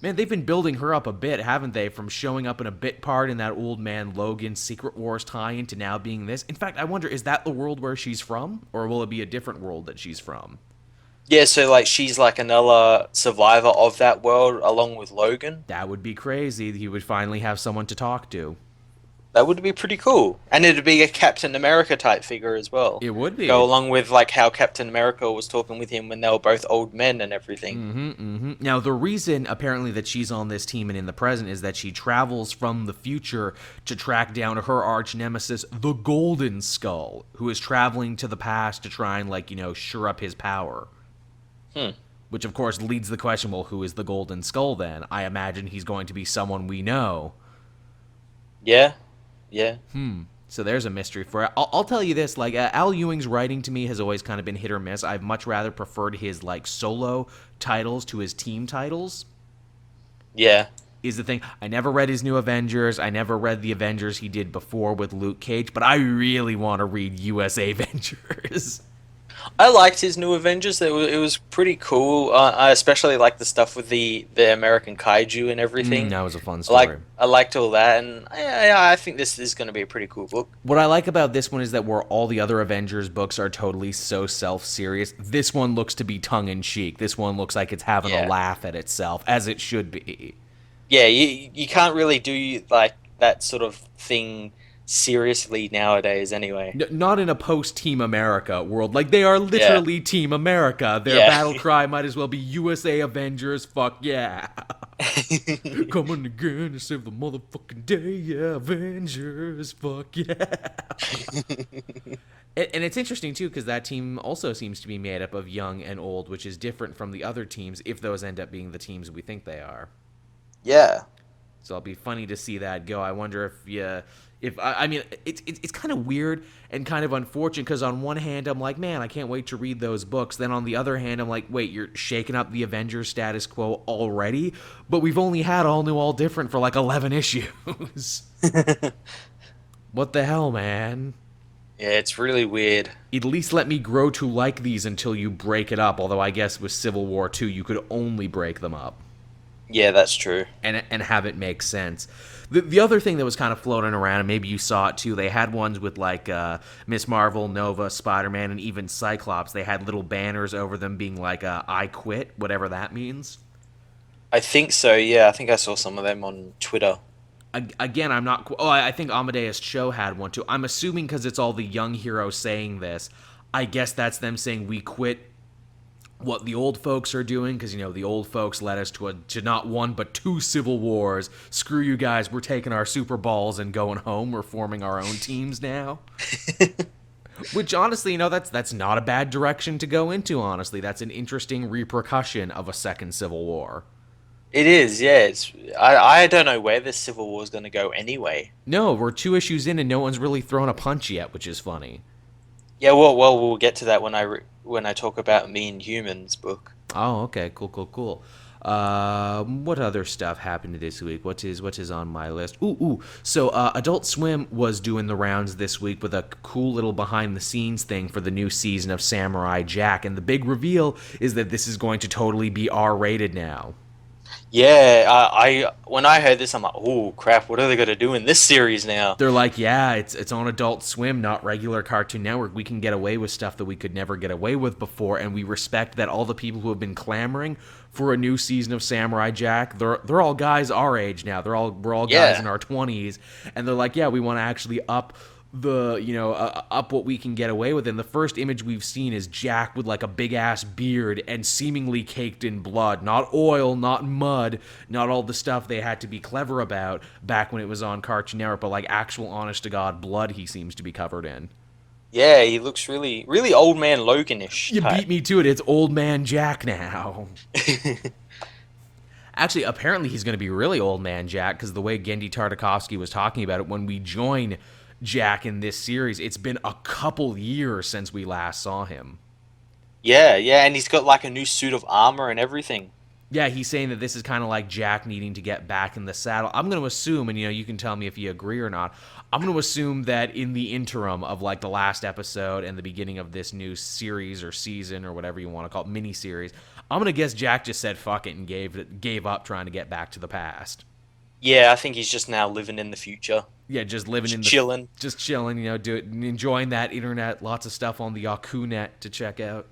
S1: Man, they've been building her up a bit, haven't they? From showing up in a bit part in that Old Man Logan Secret Wars tie-in to now being this. In fact, I wonder, is that the world where she's from? Or will it be a different world that she's from?
S2: Yeah, so like she's like another survivor of that world along with Logan.
S1: That would be crazy. He would finally have someone to talk to.
S2: That would be pretty cool. And it'd be a Captain America type figure as well.
S1: It would be.
S2: Go along with like how Captain America was talking with him when they were both old men and everything.
S1: Mm-hmm, mm-hmm. Now, the reason apparently that she's on this team and in the present is that she travels from the future to track down her arch nemesis, the Golden Skull, who is traveling to the past to try and, sure up his power. Which, of course, leads the question, well, who is the Golden Skull then? I imagine he's going to be someone we know.
S2: Yeah.
S1: So there's a mystery for it. I'll tell you this, Al Ewing's writing to me has always kind of been hit or miss. I've much rather preferred his, solo titles to his team titles.
S2: Yeah.
S1: Is the thing. I never read his new Avengers. I never read the Avengers he did before with Luke Cage, but I really want to read USAvengers.
S2: I liked his new Avengers. It was pretty cool. I especially liked the stuff with the American kaiju and everything.
S1: That was a fun story.
S2: I liked all that, and I think this is going to be a pretty cool book.
S1: What I like about this one is that where all the other Avengers books are totally so self-serious, this one looks to be tongue-in-cheek. This one looks like it's having a laugh at itself, as it should be.
S2: Yeah, you can't really do like that sort of thing seriously nowadays anyway.
S1: Not in a post-Team America world. They are literally Team America. Their battle cry might as well be USA Avengers, fuck yeah. Coming again to save the motherfucking day, yeah, Avengers, fuck yeah. And it's interesting, too, because that team also seems to be made up of young and old, which is different from the other teams, if those end up being the teams we think they are.
S2: Yeah.
S1: So it'll be funny to see that go. I wonder it's kind of weird and kind of unfortunate because on one hand I'm like, man, I can't wait to read those books. Then on the other hand, I'm like, wait, you're shaking up the Avengers status quo already? But we've only had All New, All Different for 11 issues. What the hell, man?
S2: Yeah, it's really weird.
S1: At least let me grow to like these until you break it up. Although I guess with Civil War 2, you could only break them up.
S2: Yeah, that's true.
S1: And have it make sense. The other thing that was kind of floating around, and maybe you saw it too, they had ones with Miss Marvel, Nova, Spider-Man, and even Cyclops. They had little banners over them being I quit, whatever that means.
S2: I think so, yeah. I think I saw some of them on Twitter.
S1: Again, I'm not... Oh, I think Amadeus Cho had one too. I'm assuming because it's all the young heroes saying this. I guess that's them saying we quit what the old folks are doing, because the old folks led us to not one but two civil wars. Screw you guys, we're taking our Super Balls and going home. We're forming our own teams now. Which honestly, that's not a bad direction to go into. Honestly, that's an interesting repercussion of a second civil war.
S2: It is, yeah. I don't know where this civil war is going to go anyway.
S1: No, we're 2 issues in and no one's really thrown a punch yet, which is funny.
S2: Yeah, well, we'll get to that when I talk about the Inhumans book.
S1: Oh, okay, cool. What other stuff happened this week? What is on my list? So Adult Swim was doing the rounds this week with a cool little behind-the-scenes thing for the new season of Samurai Jack, and the big reveal is that this is going to totally be R-rated now.
S2: Yeah, I when I heard this, I'm like, oh crap, what are they gonna do in this series now?
S1: They're like, yeah, it's on Adult Swim, not regular Cartoon Network. We can get away with stuff that we could never get away with before, and we respect that all the people who have been clamoring for a new season of Samurai Jack, they're all guys our age now. We're all guys
S2: Yeah,
S1: in our 20s, and they're like, yeah, we want to actually up what we can get away with. And the first image we've seen is Jack with like a big ass beard and seemingly caked in blood, not oil, not mud, not all the stuff they had to be clever about back when it was on Cartoon Network, but like actual honest to god blood he seems to be covered in.
S2: yeah, he looks really, really old man Logan-ish
S1: You
S2: type.
S1: beat me to it. It's old man Jack now. Actually, apparently he's going to be really old man Jack, because the way Gendy Tartakovsky was talking about it, when we join Jack in this series, it's been a couple years since we last saw him.
S2: Yeah, yeah, and he's got like a new suit of armor and everything.
S1: Yeah, he's saying that this is kind of like Jack needing to get back in the saddle. I'm going to assume, and you can tell me if you agree or not, I'm going to assume that in the interim of like the last episode and the beginning of this new series or season or whatever you want to call it, mini-series, I'm going to guess Jack just said fuck it and gave up trying to get back to the past.
S2: Yeah, I think he's just now living in the future,
S1: Yeah, just living
S2: just
S1: in the
S2: chilling.
S1: just chilling, enjoying that internet, lots of stuff on the Yakunet to check out.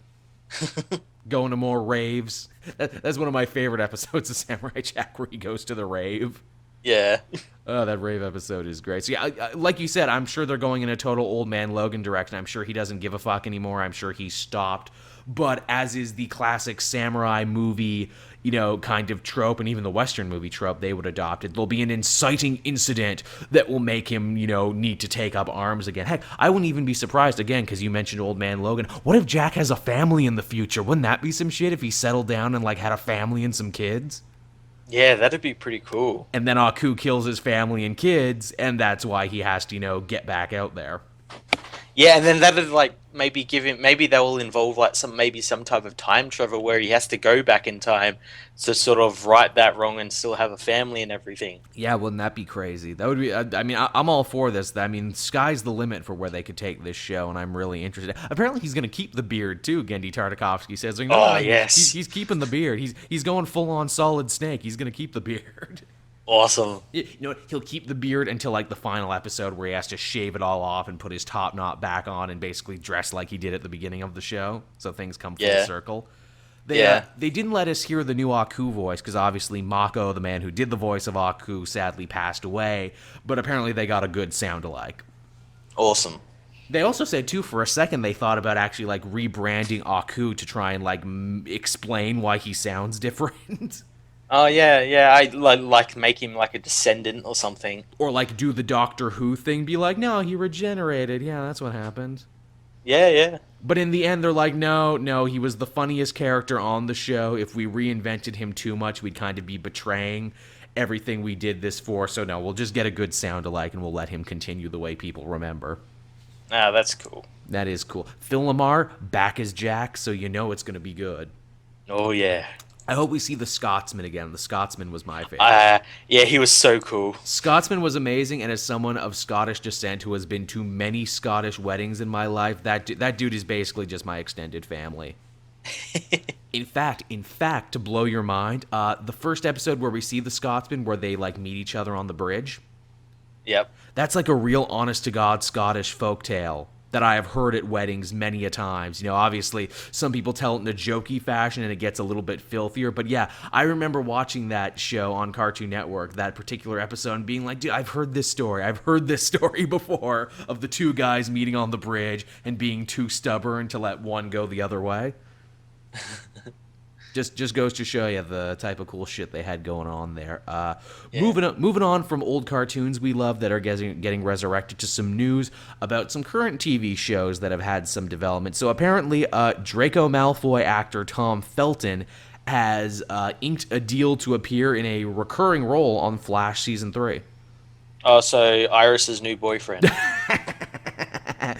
S1: Going to more raves. That's one of my favorite episodes of Samurai Jack, where he goes to the rave.
S2: Yeah,
S1: Oh, that rave episode is great. So yeah, like you said, I'm sure they're going in a total old man Logan direction. I'm sure he doesn't give a fuck anymore. I'm sure he stopped. But as is the classic samurai movie, kind of trope, and even the Western movie trope they would adopt it, there'll be an inciting incident that will make him, need to take up arms again. Heck, I wouldn't even be surprised, again, because you mentioned old man Logan. What if Jack has a family in the future? Wouldn't that be some shit if he settled down and, like, had a family and some kids?
S2: yeah, that'd be pretty cool.
S1: And then Aku kills his family and kids, and that's why he has to, get back out there.
S2: Yeah, and then that'd like maybe give him maybe that will involve like some type of time travel where he has to go back in time to sort of right that wrong and still have a family and everything.
S1: Yeah, wouldn't that be crazy? That would be. I mean, I'm all for this. I mean, sky's the limit for where they could take this show, and I'm really interested. Apparently, he's going to keep the beard too. Gendy Tartakovsky says,
S2: Oh yes,
S1: he's keeping the beard. He's going full on Solid Snake. He's going to keep the beard.
S2: awesome.
S1: He'll keep the beard until like the final episode where he has to shave it all off and put his top knot back on and basically dress like he did at the beginning of the show. So things come full
S2: Yeah.
S1: circle.
S2: Yeah.
S1: They didn't let us hear the new Aku voice because obviously Mako, the man who did the voice of Aku, sadly passed away. But apparently they got a good sound alike.
S2: Awesome.
S1: They also said too, for a second they thought about actually like rebranding Aku to try and like explain why he sounds different.
S2: Oh yeah, yeah. I like make him like a descendant or something.
S1: Or like do the Doctor Who thing, be like, no, he regenerated. Yeah, that's what happened.
S2: Yeah, yeah.
S1: But in the end, they're like, no, he was the funniest character on the show. If we reinvented him too much, we'd kind of be betraying everything we did this for. So no, we'll just get a good sound alike and we'll let him continue the way people remember.
S2: Ah, that's cool.
S1: That is cool. Phil Lamar, back as Jack, so you know it's going to be good.
S2: Oh yeah.
S1: I hope we see the Scotsman again. The Scotsman was my favorite.
S2: Yeah, he was so cool.
S1: Scotsman was amazing, and as someone of Scottish descent who has been to many Scottish weddings in my life, that dude is basically just my extended family. In fact, to blow your mind, the first episode where we see the Scotsman, where they like meet each other on the bridge,
S2: Yep.
S1: that's like a real honest-to-God Scottish folktale that I have heard at weddings many a times. Obviously, some people tell it in a jokey fashion and it gets a little bit filthier. But yeah, I remember watching that show on Cartoon Network, that particular episode, and being like, dude, I've heard this story. I've heard this story before of the two guys meeting on the bridge and being too stubborn to let one go the other way. Just goes to show you the type of cool shit they had going on there.
S2: Yeah.
S1: Moving on from old cartoons we love that are getting resurrected to some news about some current TV shows that have had some development. So apparently, Draco Malfoy actor Tom Felton has inked a deal to appear in a recurring role on Flash Season 3.
S2: Oh, so Iris's new boyfriend.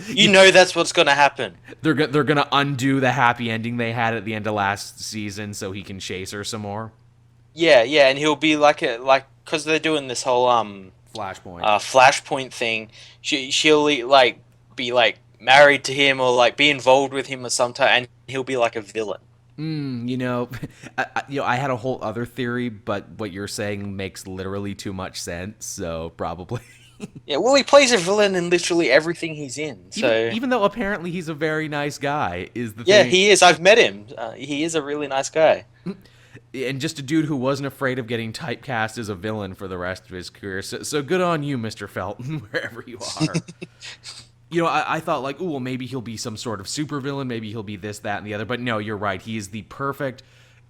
S2: You know that's what's gonna happen.
S1: They're gonna undo the happy ending they had at the end of last season so he can chase her some more.
S2: Yeah, yeah, and he'll be like because they're doing this whole
S1: Flashpoint.
S2: Flashpoint thing. She'll like be like married to him or like be involved with him or sometime, and he'll be like a villain.
S1: You know, I had a whole other theory, but what you're saying makes literally too much sense. So probably,
S2: Yeah, well, he plays a villain in literally everything he's in.
S1: even
S2: So
S1: even though apparently he's a very nice guy, is the
S2: yeah,
S1: thing.
S2: he is. I've met him. He is a really nice guy.
S1: And just a dude who wasn't afraid of getting typecast as a villain for the rest of his career. So good on you, Mr. Felton, wherever you are. I thought like, oh, well, maybe he'll be some sort of supervillain. Maybe he'll be this, that, and the other. But no, you're right. He is the perfect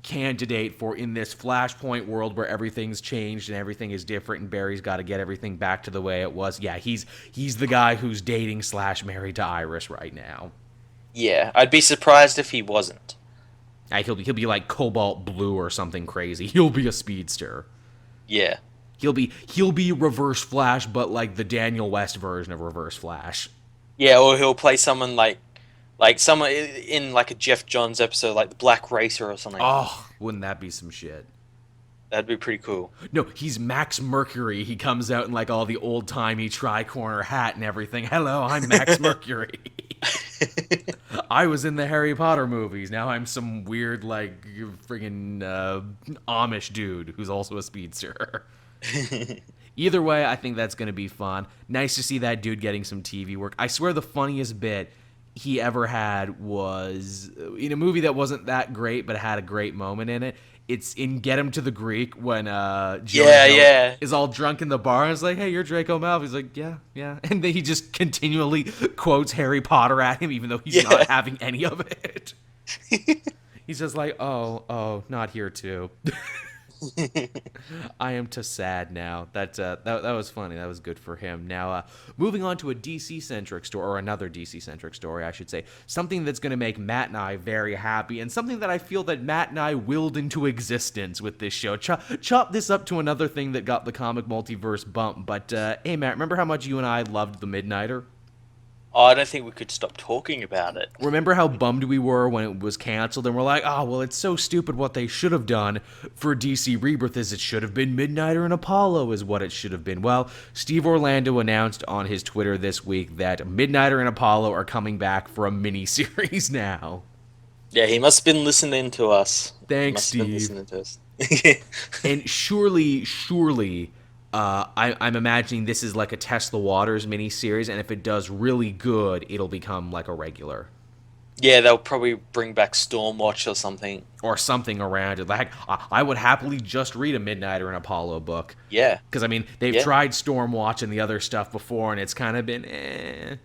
S1: candidate for in this Flashpoint world where everything's changed and everything is different and Barry's got to get everything back to the way it was. Yeah, he's the guy who's dating / married to Iris right now.
S2: Yeah, I'd be surprised if he wasn't.
S1: He'll be like cobalt blue or something crazy. He'll be a speedster.
S2: Yeah.
S1: He'll be Reverse Flash, but like the Daniel West version of Reverse Flash.
S2: Yeah, or he'll play someone like someone in like a Jeff Johns episode, like the Black Racer or something.
S1: Oh, wouldn't that be some shit?
S2: That'd be pretty cool.
S1: No, he's Max Mercury. He comes out in like all the old timey tri-corner hat and everything. Hello, I'm Max Mercury. I was in the Harry Potter movies. Now I'm some weird like friggin' Amish dude who's also a speedster. Either way, I think that's going to be fun. Nice to see that dude getting some TV work. I swear the funniest bit he ever had was in a movie that wasn't that great but had a great moment in it. It's in Get Him to the Greek when Jonah is all drunk in the bar and is like, hey, you're Draco Malfoy. He's like, yeah. And then he just continually quotes Harry Potter at him even though he's not having any of it. He's just like, oh, not here too. I am too sad now. That was funny. That was good for him. Now, moving on to a DC-centric story, or another DC-centric story, I should say. Something that's going to make Matt and I very happy, and something that I feel that Matt and I willed into existence with this show. Chop this up to another thing that got the comic multiverse bump. But, hey, Matt, remember how much you and I loved The Midnighter?
S2: Oh, I don't think we could stop talking about it.
S1: Remember how bummed we were when it was canceled and we're like, oh, well, it's so stupid. What they should have done for DC Rebirth is it should have been Midnighter and Apollo is what it should have been. Well, Steve Orlando announced on his Twitter this week that Midnighter and Apollo are coming back for a mini-series now.
S2: Yeah, he must have been listening to us.
S1: Thanks, Steve. And surely... I'm imagining this is like a Test the Waters miniseries, and if it does really good, it'll become like a regular.
S2: Yeah, they'll probably bring back Stormwatch or something.
S1: Or something around it. Like, I would happily just read a Midnighter and Apollo book.
S2: Yeah.
S1: Because, I mean, they've tried Stormwatch and the other stuff before, and it's kind of been eh.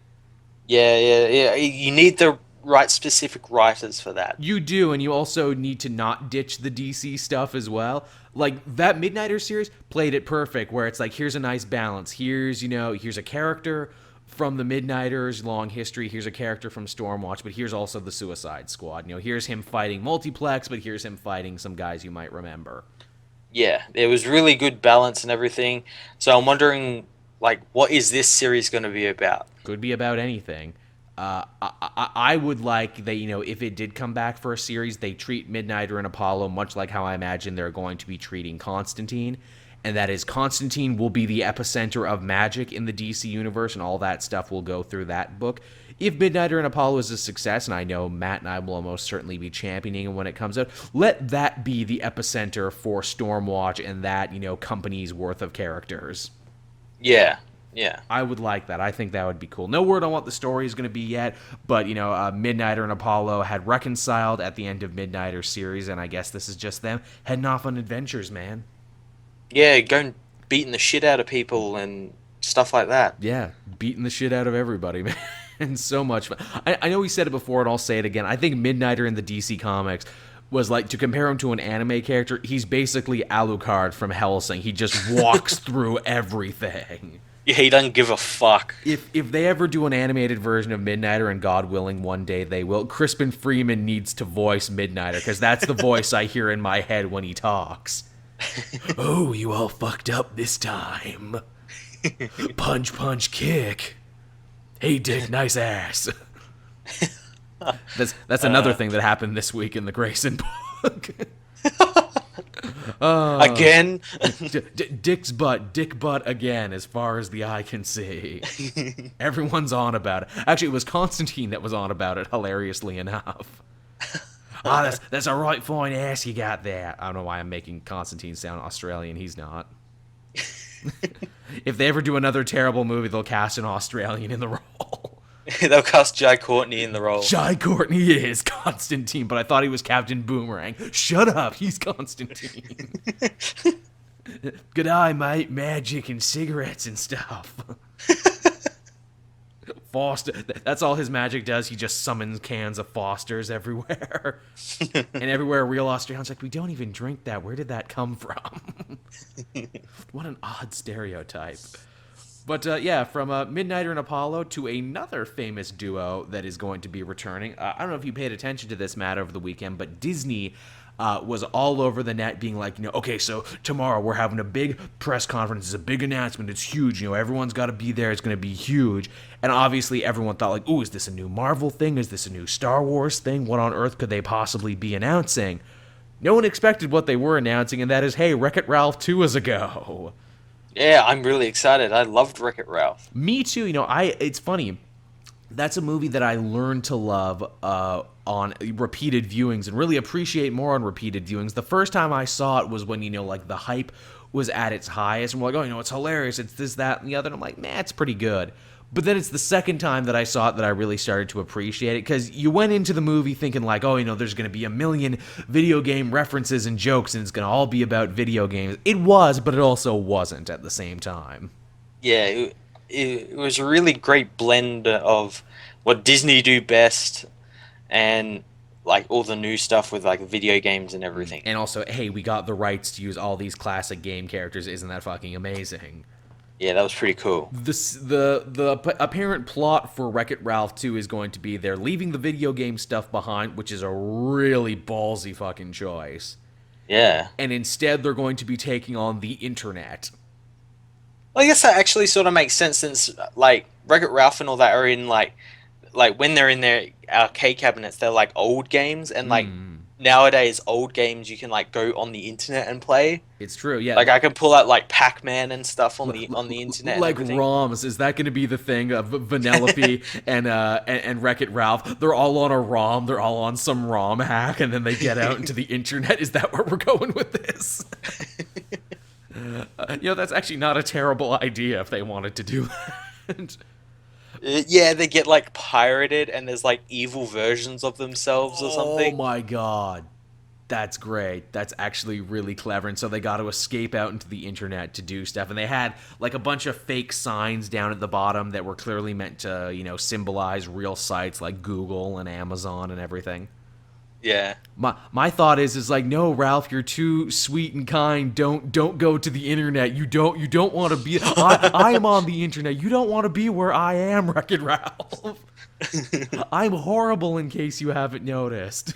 S2: Yeah. You need the right specific writers for that.
S1: You do, and you also need to not ditch the DC stuff as well. Like, that Midnighter series played it perfect, where it's like, here's a nice balance. Here's a character from the Midnighters' long history. Here's a character from Stormwatch, but here's also the Suicide Squad. Here's him fighting Multiplex, but here's him fighting some guys you might remember.
S2: Yeah, it was really good balance and everything. So I'm wondering, like, what is this series going to be about?
S1: Could be about anything. I would like that, if it did come back for a series, they treat Midnighter and Apollo much like how I imagine they're going to be treating Constantine. And that is, Constantine will be the epicenter of magic in the DC universe, and all that stuff will go through that book. If Midnighter and Apollo is a success, and I know Matt and I will almost certainly be championing it when it comes out, let that be the epicenter for Stormwatch and that, company's worth of characters.
S2: Yeah.
S1: I would like that. I think that would be cool. No word on what the story is going to be yet, but, Midnighter and Apollo had reconciled at the end of Midnighter's series, and I guess this is just them heading off on adventures, man.
S2: Yeah, going beating the shit out of people and stuff like that.
S1: Yeah, beating the shit out of everybody, man. And so much fun. I know we said it before, and I'll say it again. I think Midnighter in the DC Comics was like, to compare him to an anime character, he's basically Alucard from Hellsing. He just walks through everything.
S2: Yeah, he doesn't give a fuck.
S1: If they ever do an animated version of Midnighter, and God willing, one day they will, Crispin Freeman needs to voice Midnighter, because that's the voice I hear in my head when he talks. Oh, you all fucked up this time. Punch, punch, kick. Hey, Dick, nice ass. That's another thing that happened this week in the Grayson book.
S2: Again?
S1: Dick butt again, as far as the eye can see. Everyone's on about it. Actually, it was Constantine that was on about it, hilariously enough. That's a right fine ass you got there. I don't know why I'm making Constantine sound Australian. He's not. If they ever do another terrible movie, they'll cast an Australian in the role.
S2: They'll cast Jai Courtney in the role.
S1: Jai Courtney is Constantine, but I thought he was Captain Boomerang. Shut up, he's Constantine. Good eye, mate. Magic and cigarettes and stuff. Foster. That's all his magic does. He just summons cans of Fosters everywhere. And everywhere real Australians like, we don't even drink that. Where did that come from? What an odd stereotype. But yeah, from Midnighter and Apollo to another famous duo that is going to be returning. I don't know if you paid attention to this, Matt, over the weekend, but Disney was all over the net being like, okay, so tomorrow we're having a big press conference. It's a big announcement. It's huge. Everyone's got to be there. It's going to be huge. And obviously everyone thought like, ooh, is this a new Marvel thing? Is this a new Star Wars thing? What on earth could they possibly be announcing? No one expected what they were announcing, and that is, hey, Wreck-It Ralph 2 is a go.
S2: Yeah, I'm really excited. I loved Wreck-It Ralph.
S1: Me too. It's funny. That's a movie that I learned to love on repeated viewings and really appreciate more on repeated viewings. The first time I saw it was when, like the hype was at its highest. And we're like, oh, it's hilarious. It's this, that, and the other. And I'm like, man, it's pretty good. But then it's the second time that I saw it that I really started to appreciate it, because you went into the movie thinking like, oh, there's going to be a million video game references and jokes, and it's going to all be about video games. It was, but it also wasn't at the same time.
S2: Yeah, it was a really great blend of what Disney do best and like all the new stuff with like video games and everything.
S1: And also, hey, we got the rights to use all these classic game characters. Isn't that fucking amazing?
S2: Yeah, that was pretty cool.
S1: The apparent plot for Wreck-It Ralph 2 is going to be they're leaving the video game stuff behind, which is a really ballsy fucking choice.
S2: Yeah.
S1: And instead they're going to be taking on the internet.
S2: Well, I guess that actually sort of makes sense, since like Wreck-It Ralph and all that are in like when they're in their arcade cabinets, they're like old games, and like nowadays old games you can like go on the internet and play.
S1: It's true, yeah.
S2: Like I can pull out like Pac-Man and stuff on the internet.
S1: Like ROMs, is that going to be the thing of Vanellope and Wreck-It Ralph? They're all on a ROM, they're all on some ROM hack, and then they get out into the internet. Is that where we're going with this? That's actually not a terrible idea if they wanted to do that.
S2: Yeah, they get like pirated, and there's like evil versions of themselves or something.
S1: Oh my god. That's great. That's actually really clever. And so they got to escape out into the internet to do stuff. And they had like a bunch of fake signs down at the bottom that were clearly meant to, symbolize real sites like Google and Amazon and everything.
S2: Yeah.
S1: My thought is like, no, Ralph, you're too sweet and kind. Don't go to the internet. You don't want to be. I am on the internet. You don't want to be where I am, Wreck-It Ralph. I'm horrible, in case you haven't noticed.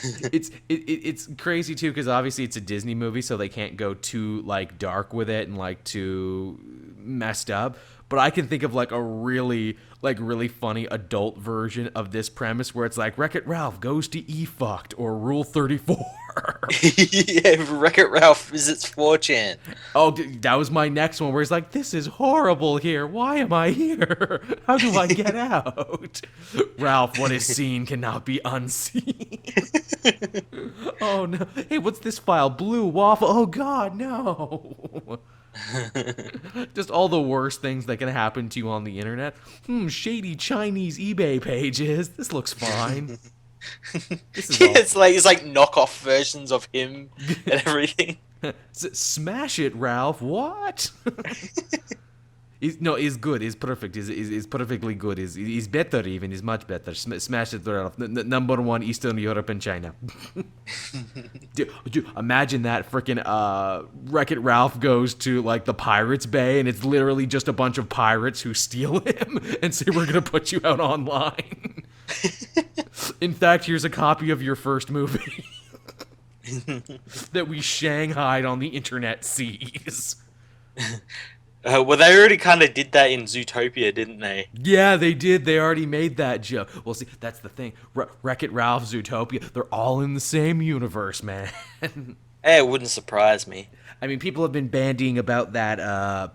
S1: It's crazy too, because obviously it's a Disney movie, so they can't go too like dark with it and like too messed up. But I can think of like a really funny adult version of this premise where it's like Wreck-It Ralph goes to E-fucked or Rule 34.
S2: Yeah, Wreck-It Ralph visits 4chan.
S1: Oh, that was my next one where he's like, this is horrible here. Why am I here? How do I get out? Ralph, what is seen cannot be unseen. Oh no. Hey, what's this file? Blue waffle. Oh god, no. Just all the worst things that can happen to you on the internet. Shady Chinese eBay pages. This looks fine.
S2: It's like knockoff versions of him and everything.
S1: Smash it, Ralph. What? He's good. He's perfect. He's perfectly good. He's better even. He's much better. Smash it, Ralph. Number one, Eastern Europe and China. Dude, imagine that freaking Wreck-It Ralph goes to like the Pirates Bay, and it's literally just a bunch of pirates who steal him and say, we're gonna put you out online. In fact, here's a copy of your first movie that we shanghaied on the internet seas.
S2: Well, they already kind of did that in Zootopia, didn't they?
S1: Yeah, they did. They already made that joke. Well, see, that's the thing. Wreck-It Ralph, Zootopia, they're all in the same universe, man.
S2: Hey, it wouldn't surprise me.
S1: I mean, people have been bandying about that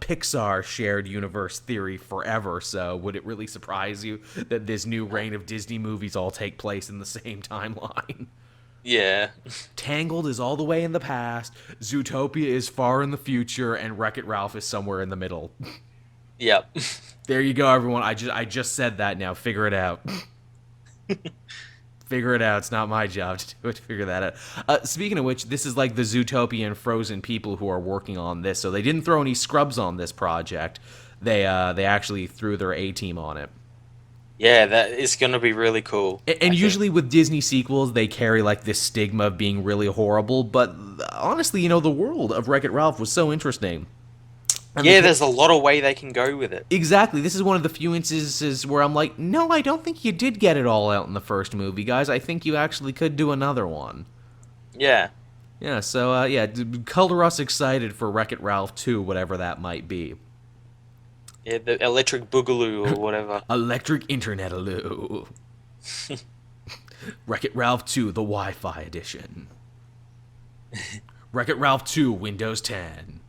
S1: Pixar shared universe theory forever, so would it really surprise you that this new reign of Disney movies all take place in the same timeline?
S2: Yeah.
S1: Tangled is all the way in the past, Zootopia is far in the future, and Wreck-It Ralph is somewhere in the middle.
S2: Yep.
S1: There you go, everyone. I just said that now. Figure it out. Figure it out. It's not my job to figure that out. Speaking of which, this is like the Zootopia and Frozen people who are working on this. So they didn't throw any scrubs on this project. They actually threw their A-team on it.
S2: Yeah, that is going to be really cool.
S1: And usually with Disney sequels, they carry like this stigma of being really horrible. But honestly, you know, the world of Wreck-It Ralph was so interesting.
S2: Yeah, there's a lot of way they can go with it.
S1: Exactly. This is one of the few instances where I'm like, no, I don't think you did get it all out in the first movie, guys. I think you actually could do another one.
S2: Yeah.
S1: Yeah, so, yeah, color us excited for Wreck-It Ralph 2, whatever that might be.
S2: Yeah, the Electric Boogaloo or whatever.
S1: Electric Internet-aloo. Wreck-It Ralph 2, the Wi-Fi edition. Wreck-It Ralph 2, Windows 10.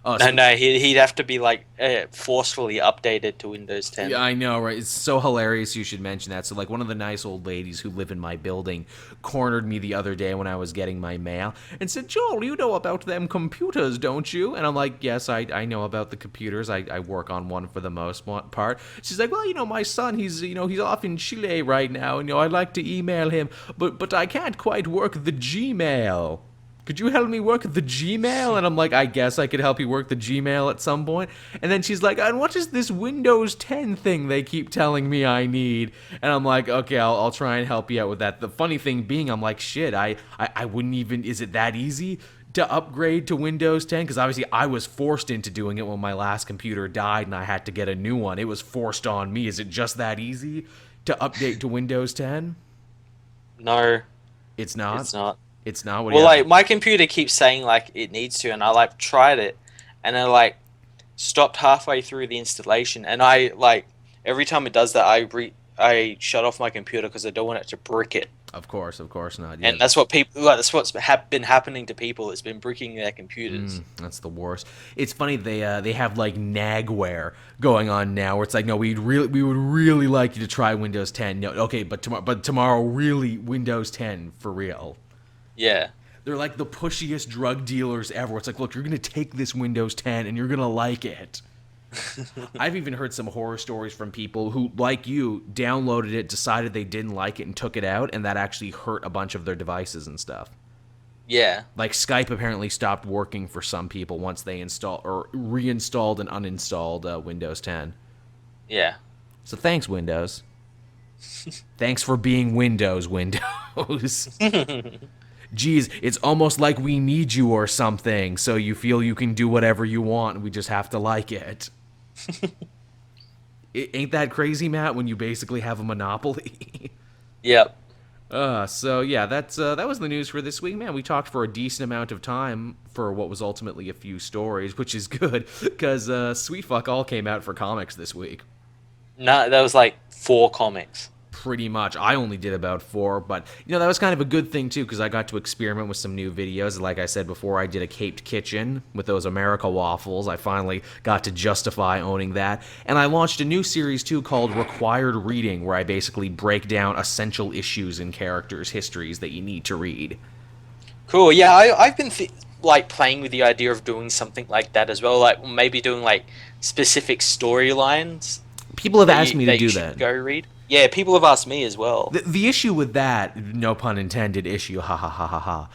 S1: Oh, so,
S2: No, he'd have to be like forcefully updated to Windows 10.
S1: Yeah, I know, right? It's so hilarious you should mention that. So, like, one of the nice old ladies who live in my building cornered me the other day when I was getting my mail and said, Joel, you know about them computers, don't you? And I'm like, yes, I know about the computers. I work on one for the most part. She's like, well, you know, my son, he's off in Chile right now, and, I'd like to email him, but I can't quite work the Gmail. Could you help me work the Gmail? And I'm like, I guess I could help you work the Gmail at some point. And then she's like, and what is this Windows 10 thing they keep telling me I need? And I'm like, okay, I'll try and help you out with that. The funny thing being, I'm like, shit, I wouldn't even, is it that easy to upgrade to Windows 10? Because obviously I was forced into doing it when my last computer died and I had to get a new one. It was forced on me. Is it just that easy to update to Windows 10?
S2: No.
S1: It's not?
S2: It's not.
S1: It's not.
S2: Well, like my computer keeps saying like it needs to, and I like tried it, and I like stopped halfway through the installation, and I like every time it does that, I shut off my computer because I don't want it to brick it.
S1: Of course not. Yeah.
S2: And that's what people like. That's what's been happening to people. It's been bricking their computers.
S1: That's the worst. It's funny they have like nagware going on now, where it's like, no, we would really like you to try Windows 10. No, okay, but tomorrow really Windows 10 for real.
S2: Yeah.
S1: They're like the pushiest drug dealers ever. It's like, look, you're going to take this Windows 10 and you're going to like it. I've even heard some horror stories from people who, like you, downloaded it, decided they didn't like it, and took it out, and that actually hurt a bunch of their devices and stuff.
S2: Yeah.
S1: Like Skype apparently stopped working for some people once they reinstalled and uninstalled Windows 10.
S2: Yeah.
S1: So thanks, Windows. Thanks for being Windows. Geez, it's almost like we need you or something, so you feel you can do whatever you want, and we just have to like it. Ain't that crazy, Matt, when you basically have a monopoly?
S2: Yep.
S1: So yeah, that was the news for this week, man. We talked for a decent amount of time for what was ultimately a few stories, which is good, because Sweet Fuck All came out for comics this week.
S2: No, that was like 4 comics.
S1: Pretty much. I only did about 4, but that was kind of a good thing too, because I got to experiment with some new videos. Like I said before, I did a caped kitchen with those America waffles. I finally got to justify owning that. And I launched a new series too called Required Reading, where I basically break down essential issues in characters' histories that you need to read.
S2: Cool. Yeah, I've been like playing with the idea of doing something like that as well, like maybe doing like specific storylines.
S1: People have asked me to do that.
S2: Go read. Yeah, people have asked me as well.
S1: The issue with that, no pun intended, issue, ha ha ha ha ha.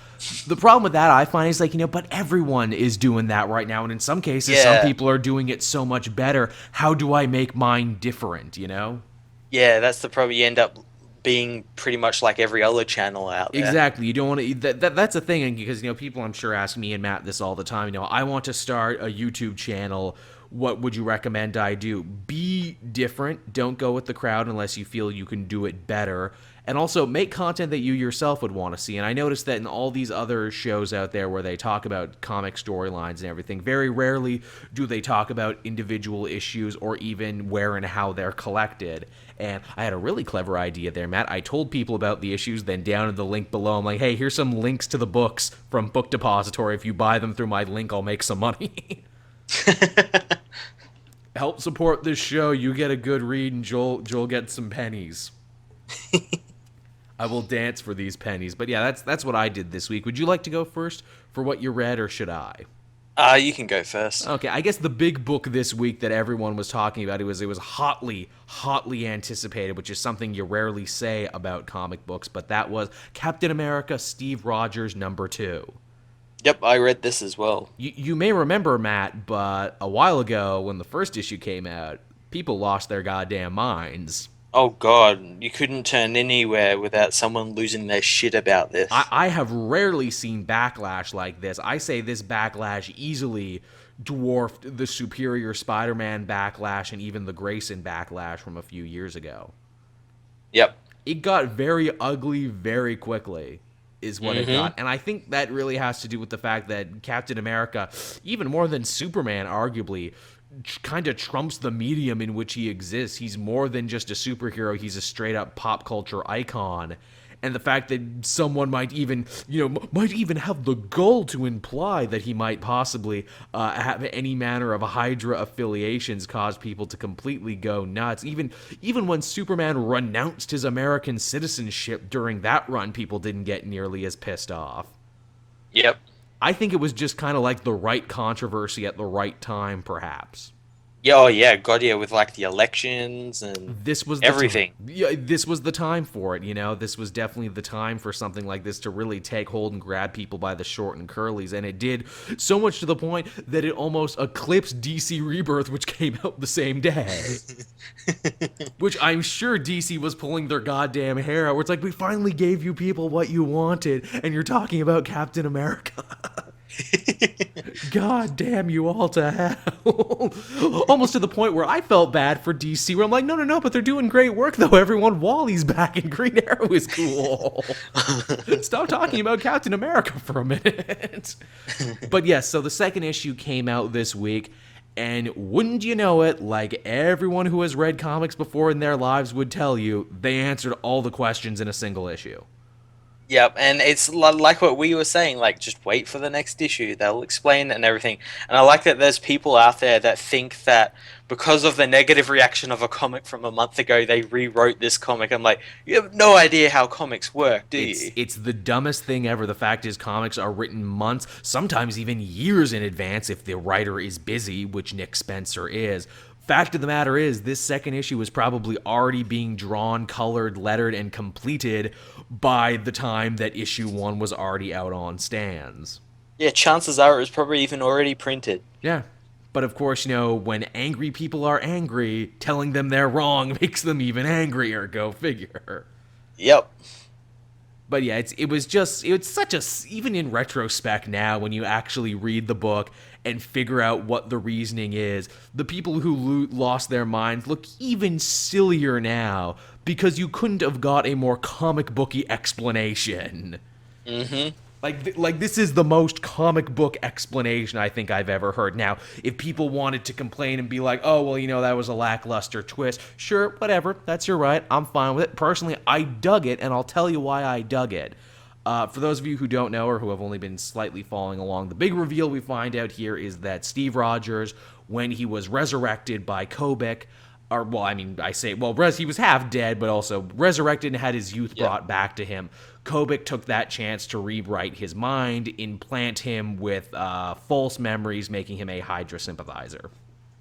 S1: The problem with that, I find, is like, but everyone is doing that right now, and in some cases, some people are doing it so much better. How do I make mine different,
S2: Yeah, that's the problem. You end up being pretty much like every other channel out there.
S1: Exactly. You don't want to. That's a thing, because people, I'm sure, ask me and Matt this all the time. I want to start a YouTube channel. What would you recommend I do? Be different. Don't go with the crowd unless you feel you can do it better. And also make content that you yourself would want to see. And I noticed that in all these other shows out there where they talk about comic storylines and everything, very rarely do they talk about individual issues or even where and how they're collected. And I had a really clever idea there, Matt. I told people about the issues, then down in the link below, I'm like, hey, here's some links to the books from Book Depository. If you buy them through my link, I'll make some money. Help support this show. You get a good read, and Joel gets some pennies. I will dance for these pennies. But yeah, that's what I did this week. Would you like to go first for what you read, or should I?
S2: You can go first.
S1: Okay, I guess the big book this week that everyone was talking about, it was hotly anticipated, which is something you rarely say about comic books, but that was Captain America Steve Rogers #2.
S2: Yep, I read this as well.
S1: You may remember, Matt, but a while ago when the first issue came out, people lost their goddamn minds.
S2: Oh god, you couldn't turn anywhere without someone losing their shit about this.
S1: I have rarely seen backlash like this. I say this backlash easily dwarfed the Superior Spider-Man backlash and even the Grayson backlash from a few years ago.
S2: Yep.
S1: It got very ugly very quickly, is what it got. And I think that really has to do with the fact that Captain America, even more than Superman, arguably, kind of trumps the medium in which he exists. He's more than just a superhero. He's a straight up pop culture icon. And the fact that someone might even have the gall to imply that he might possibly have any manner of Hydra affiliations cause people to completely go nuts. Even when Superman renounced his American citizenship during that run, people didn't get nearly as pissed off.
S2: Yep.
S1: I think it was just kind of like the right controversy at the right time, perhaps.
S2: Yeah, oh yeah, God, yeah, with like the elections and
S1: This was
S2: everything.
S1: Yeah, this was the time for it, you know? This was definitely the time for something like this to really take hold and grab people by the short and curlies, and it did so much to the point that it almost eclipsed DC Rebirth, which came out the same day. Which I'm sure DC was pulling their goddamn hair out, where it's like, we finally gave you people what you wanted, and you're talking about Captain America. God damn you all to hell. Almost to the point where I felt bad for DC, where I'm like, no, but they're doing great work, though, everyone. Wally's back and Green Arrow is cool. Stop talking about Captain America for a minute. But yes, so the second issue came out this week, and wouldn't you know it, like everyone who has read comics before in their lives would tell you, they answered all the questions in a single issue.
S2: Yep, and it's like what we were saying, like, just wait for the next issue, they'll explain and everything. And I like that there's people out there that think that because of the negative reaction of a comic from a month ago, they rewrote this comic. I'm like, you have no idea how comics work, do you?
S1: It's the dumbest thing ever. The fact is, comics are written months, sometimes even years in advance if the writer is busy, which Nick Spencer is. Fact of the matter is, this second issue was probably already being drawn, colored, lettered, and completed by the time that issue 1 was already out on stands.
S2: Yeah, chances are it was probably even already printed.
S1: Yeah. But of course, you know, when angry people are angry, telling them they're wrong makes them even angrier. Go figure.
S2: Yep.
S1: But yeah, it's such a, even in retrospect now, when you actually read the book and figure out what the reasoning is, the people who lost their minds look even sillier now because you couldn't have got a more comic booky explanation.
S2: Mm-hmm.
S1: Like this is the most comic book explanation I think I've ever heard. Now, if people wanted to complain and be like, oh, well, you know, that was a lackluster twist, sure, whatever, that's your right, I'm fine with it. Personally, I dug it, and I'll tell you why I dug it. For those of you who don't know or who have only been slightly following along, the big reveal we find out here is that Steve Rogers, when he was resurrected by Kobik, or, well, I mean, he was half dead, but also resurrected and had his youth brought back to him. Kobik took that chance to rewrite his mind, implant him with false memories, making him a Hydra sympathizer.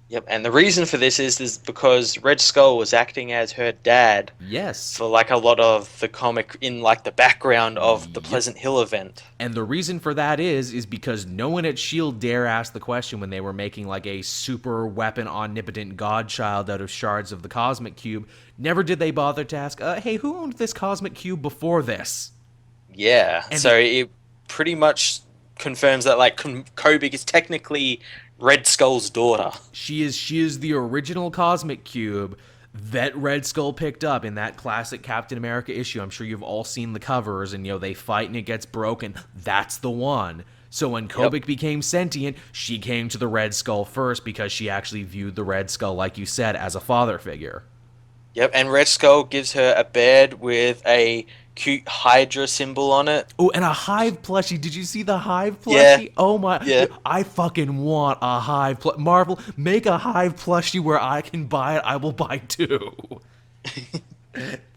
S2: Yep, and the reason for this is because Red Skull was acting as her dad.
S1: Yes.
S2: For like a lot of the comic in like the background of the Pleasant Hill event.
S1: And the reason for that is because no one at S.H.I.E.L.D. dare ask the question when they were making like a super weapon omnipotent godchild out of shards of the Cosmic Cube. Never did they bother to ask, hey, who owned this Cosmic Cube before this?
S2: Yeah, and so it pretty much confirms that like Kobik is technically Red Skull's daughter.
S1: She is the original Cosmic Cube that Red Skull picked up in that classic Captain America issue. I'm sure you've all seen the covers, and you know they fight and it gets broken. That's the one. So when Kobik became sentient, she came to the Red Skull first because she actually viewed the Red Skull, like you said, as a father figure.
S2: Yep, and Red Skull gives her a bed with a cute Hydra symbol on it.
S1: Oh, and a Hive plushie. Did you see the Hive plushie?
S2: Yeah.
S1: Oh my.
S2: Yeah.
S1: I fucking want a Hive plushie. Marvel, make a Hive plushie where I can buy it. I will buy two.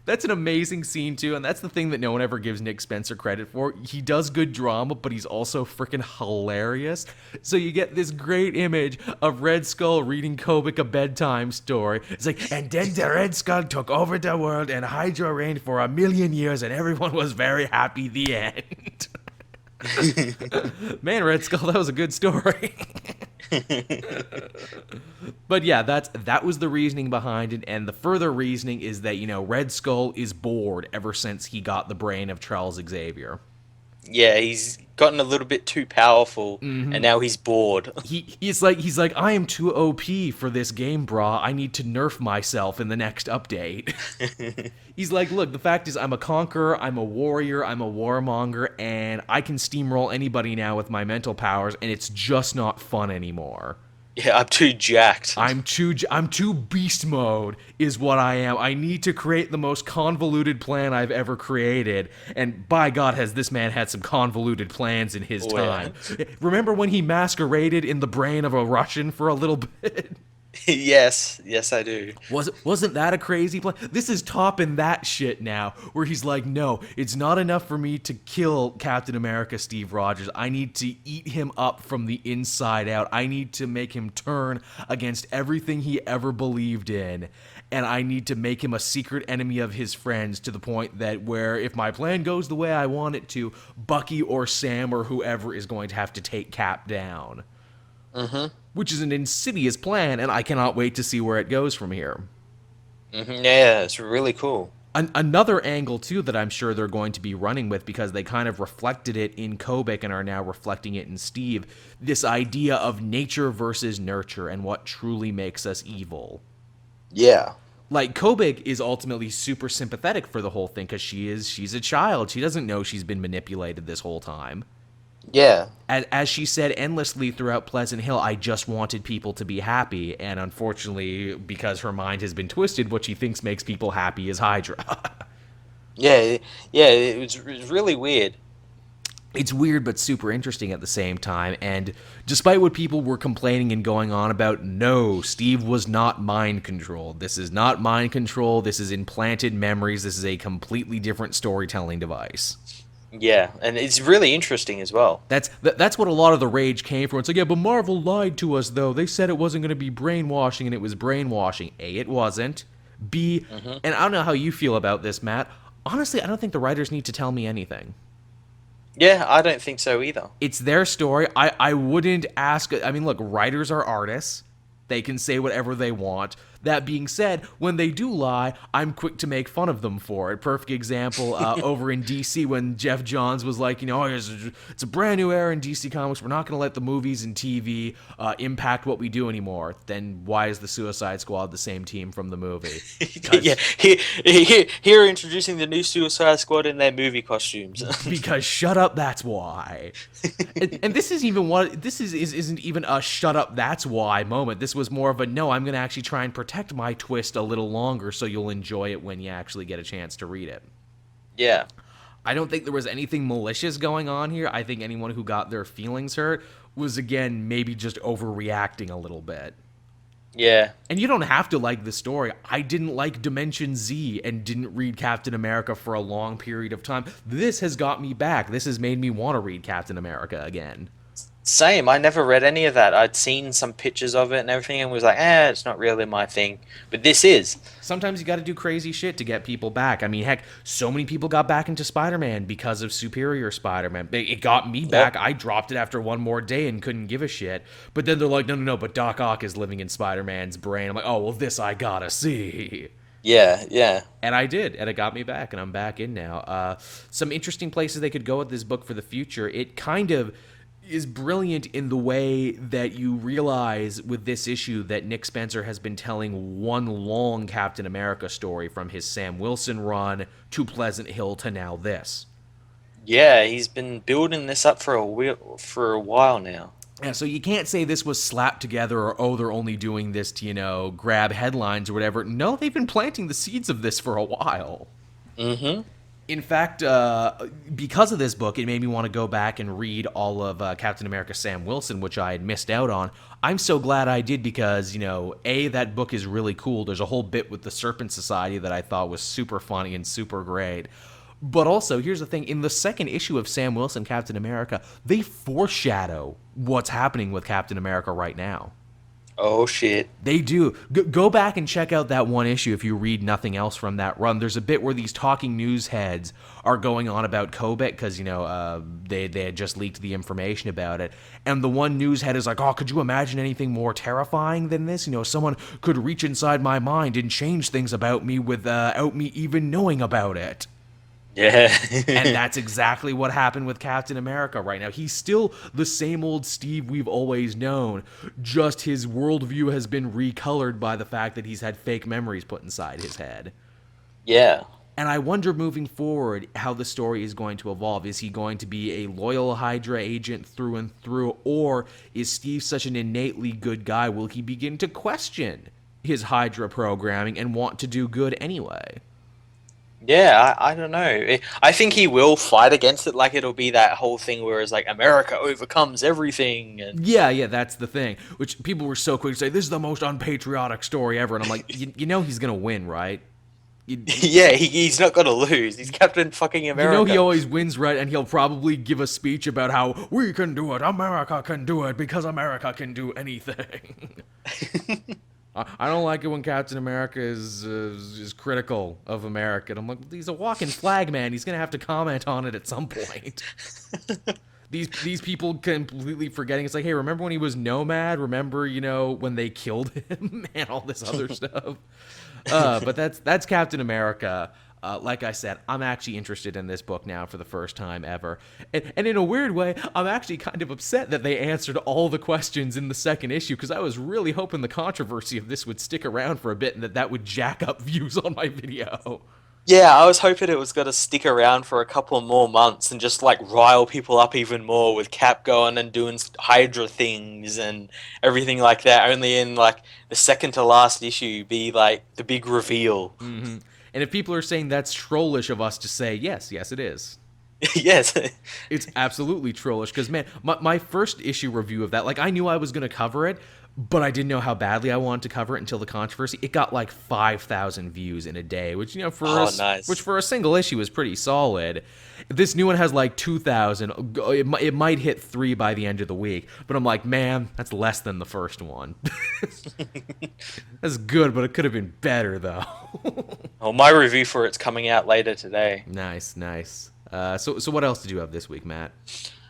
S1: That's an amazing scene, too, and that's the thing that no one ever gives Nick Spencer credit for. He does good drama, but he's also freaking hilarious. So you get this great image of Red Skull reading Kobik a bedtime story. It's like, and then the Red Skull took over the world, and Hydra reigned for 1,000,000 years, and everyone was very happy, the end. Man, Red Skull, that was a good story. But yeah, that was the reasoning behind it, and the further reasoning is that, Red Skull is bored ever since he got the brain of Charles Xavier.
S2: Yeah, he's gotten a little bit too powerful, and now he's bored.
S1: He's like, I am too OP for this game, brah. I need to nerf myself in the next update. He's like, look, the fact is I'm a conqueror, I'm a warrior, I'm a warmonger, and I can steamroll anybody now with my mental powers, and it's just not fun anymore.
S2: Yeah, I'm too jacked.
S1: I'm too beast mode is what I am. I need to create the most convoluted plan I've ever created. And by God, has this man had some convoluted plans in his time. Yeah. Remember when he masqueraded in the brain of a Russian for a little bit?
S2: Yes, I do.
S1: Wasn't that a crazy plan? This is topping that shit now, where he's like, no, it's not enough for me to kill Captain America Steve Rogers. I need to eat him up from the inside out. I need to make him turn against everything he ever believed in. And I need to make him a secret enemy of his friends, to the point that where if my plan goes the way I want it to, Bucky or Sam or whoever is going to have to take Cap down. Which is an insidious plan, and I cannot wait to see where it goes from here.
S2: Yeah, it's really cool.
S1: Another angle, too, that I'm sure they're going to be running with, because they kind of reflected it in Kobik and are now reflecting it in Steve, this idea of nature versus nurture and what truly makes us evil.
S2: Yeah.
S1: Like, Kobik is ultimately super sympathetic for the whole thing, because she's a child. She doesn't know she's been manipulated this whole time.
S2: Yeah.
S1: As she said endlessly throughout Pleasant Hill, I just wanted people to be happy, and unfortunately, because her mind has been twisted, what she thinks makes people happy is Hydra.
S2: Yeah, it was really weird.
S1: It's weird, but super interesting at the same time, and despite what people were complaining and going on about, no, Steve was not mind-controlled. This is not mind control, this is implanted memories, this is a completely different storytelling device.
S2: Yeah, and it's really interesting as well.
S1: That's what a lot of the rage came from. It's like, yeah, but Marvel lied to us, though. They said it wasn't going to be brainwashing, and it was brainwashing. A, it wasn't. B, and I don't know how you feel about this, Matt. Honestly, I don't think the writers need to tell me anything.
S2: Yeah, I don't think so either.
S1: It's their story. I wouldn't ask... I mean, look, writers are artists. They can say whatever they want. That being said, when they do lie, I'm quick to make fun of them for it. Perfect example over in DC when Jeff Johns was like, it's a brand new era in DC Comics. We're not going to let the movies and TV impact what we do anymore. Then why is the Suicide Squad the same team from the movie?
S2: Yeah, here introducing the new Suicide Squad in their movie costumes.
S1: Because shut up, that's why. and this isn't even a shut up, that's why moment. This was more of a no, I'm going to actually try and protect my twist a little longer so you'll enjoy it when you actually get a chance to read it.
S2: Yeah.
S1: I don't think there was anything malicious going on here. I think anyone who got their feelings hurt was, again, maybe just overreacting a little bit.
S2: Yeah.
S1: And you don't have to like the story. I didn't like Dimension Z and didn't read Captain America for a long period of time. This has got me back. This has made me want to read Captain America again.
S2: Same. I never read any of that. I'd seen some pictures of it and everything and was like, it's not really my thing. But this is.
S1: Sometimes you got to do crazy shit to get people back. I mean, heck, so many people got back into Spider-Man because of Superior Spider-Man. It got me back. I dropped it after one more day and couldn't give a shit. But then they're like, no, but Doc Ock is living in Spider-Man's brain. I'm like, oh, well, this I gotta see.
S2: Yeah.
S1: And I did, and it got me back, and I'm back in now. Some interesting places they could go with this book for the future. It kind of is brilliant in the way that you realize with this issue that Nick Spencer has been telling one long Captain America story from his Sam Wilson run to Pleasant Hill to now this.
S2: Yeah, he's been building this up for a while now.
S1: Yeah, so you can't say this was slapped together or, oh, they're only doing this to, grab headlines or whatever. No, they've been planting the seeds of this for a while. In fact, because of this book, it made me want to go back and read all of Captain America Sam Wilson, which I had missed out on. I'm so glad I did because, A, that book is really cool. There's a whole bit with the Serpent Society that I thought was super funny and super great. But also, here's the thing. In the second issue of Sam Wilson, Captain America, they foreshadow what's happening with Captain America right now.
S2: Oh shit.
S1: They do. Go back and check out that one issue if you read nothing else from that run. There's a bit where these talking news heads are going on about Kobit because, they had just leaked the information about it. And the one news head is like, oh, could you imagine anything more terrifying than this? Someone could reach inside my mind and change things about me without me even knowing about it.
S2: Yeah.
S1: And that's exactly what happened with Captain America right now. He's still the same old Steve we've always known, just his worldview has been recolored by the fact that he's had fake memories put inside his head.
S2: Yeah.
S1: And I wonder moving forward how the story is going to evolve. Is he going to be a loyal Hydra agent through and through, or is Steve such an innately good guy? Will he begin to question his Hydra programming and want to do good anyway?
S2: Yeah, I don't know. I think he will fight against it. Like it'll be that whole thing where it's like America overcomes everything. And
S1: Yeah, that's the thing. Which people were so quick to say, this is the most unpatriotic story ever. And I'm like, he's going to win, right?
S2: yeah, he's not gonna lose. He's Captain fucking America.
S1: He always wins, right? And he'll probably give a speech about how we can do it, America can do it, because America can do anything. I don't like it when Captain America is critical of America. And I'm like, he's a walking flag, man. He's gonna have to comment on it at some point. These people completely forgetting. It's like, hey, remember when he was Nomad? Remember, when they killed him and all this other stuff. But that's Captain America. Like I said, I'm actually interested in this book now for the first time ever. And in a weird way, I'm actually kind of upset that they answered all the questions in the second issue, because I was really hoping the controversy of this would stick around for a bit and that would jack up views on my video.
S2: Yeah, I was hoping it was gonna stick around for a couple more months and just like rile people up even more with Cap going and doing Hydra things and everything like that. Only in like the second to last issue be like the big reveal.
S1: Mm-hmm. And if people are saying that's trollish of us to say, yes, it is.
S2: Yes.
S1: It's absolutely trollish, because, man, my first issue review of that, like, I knew I was going to cover it, but I didn't know how badly I wanted to cover it until the controversy. It got like 5,000 views in a day, which,
S2: nice.
S1: which for a single issue is pretty solid. This new one has like 2,000. It might hit 3 by the end of the week, but I'm like, man, that's less than the first one. That's good, but it could have been better, though.
S2: Well, my review for it's coming out later today.
S1: Nice. So what else did you have this week, Matt?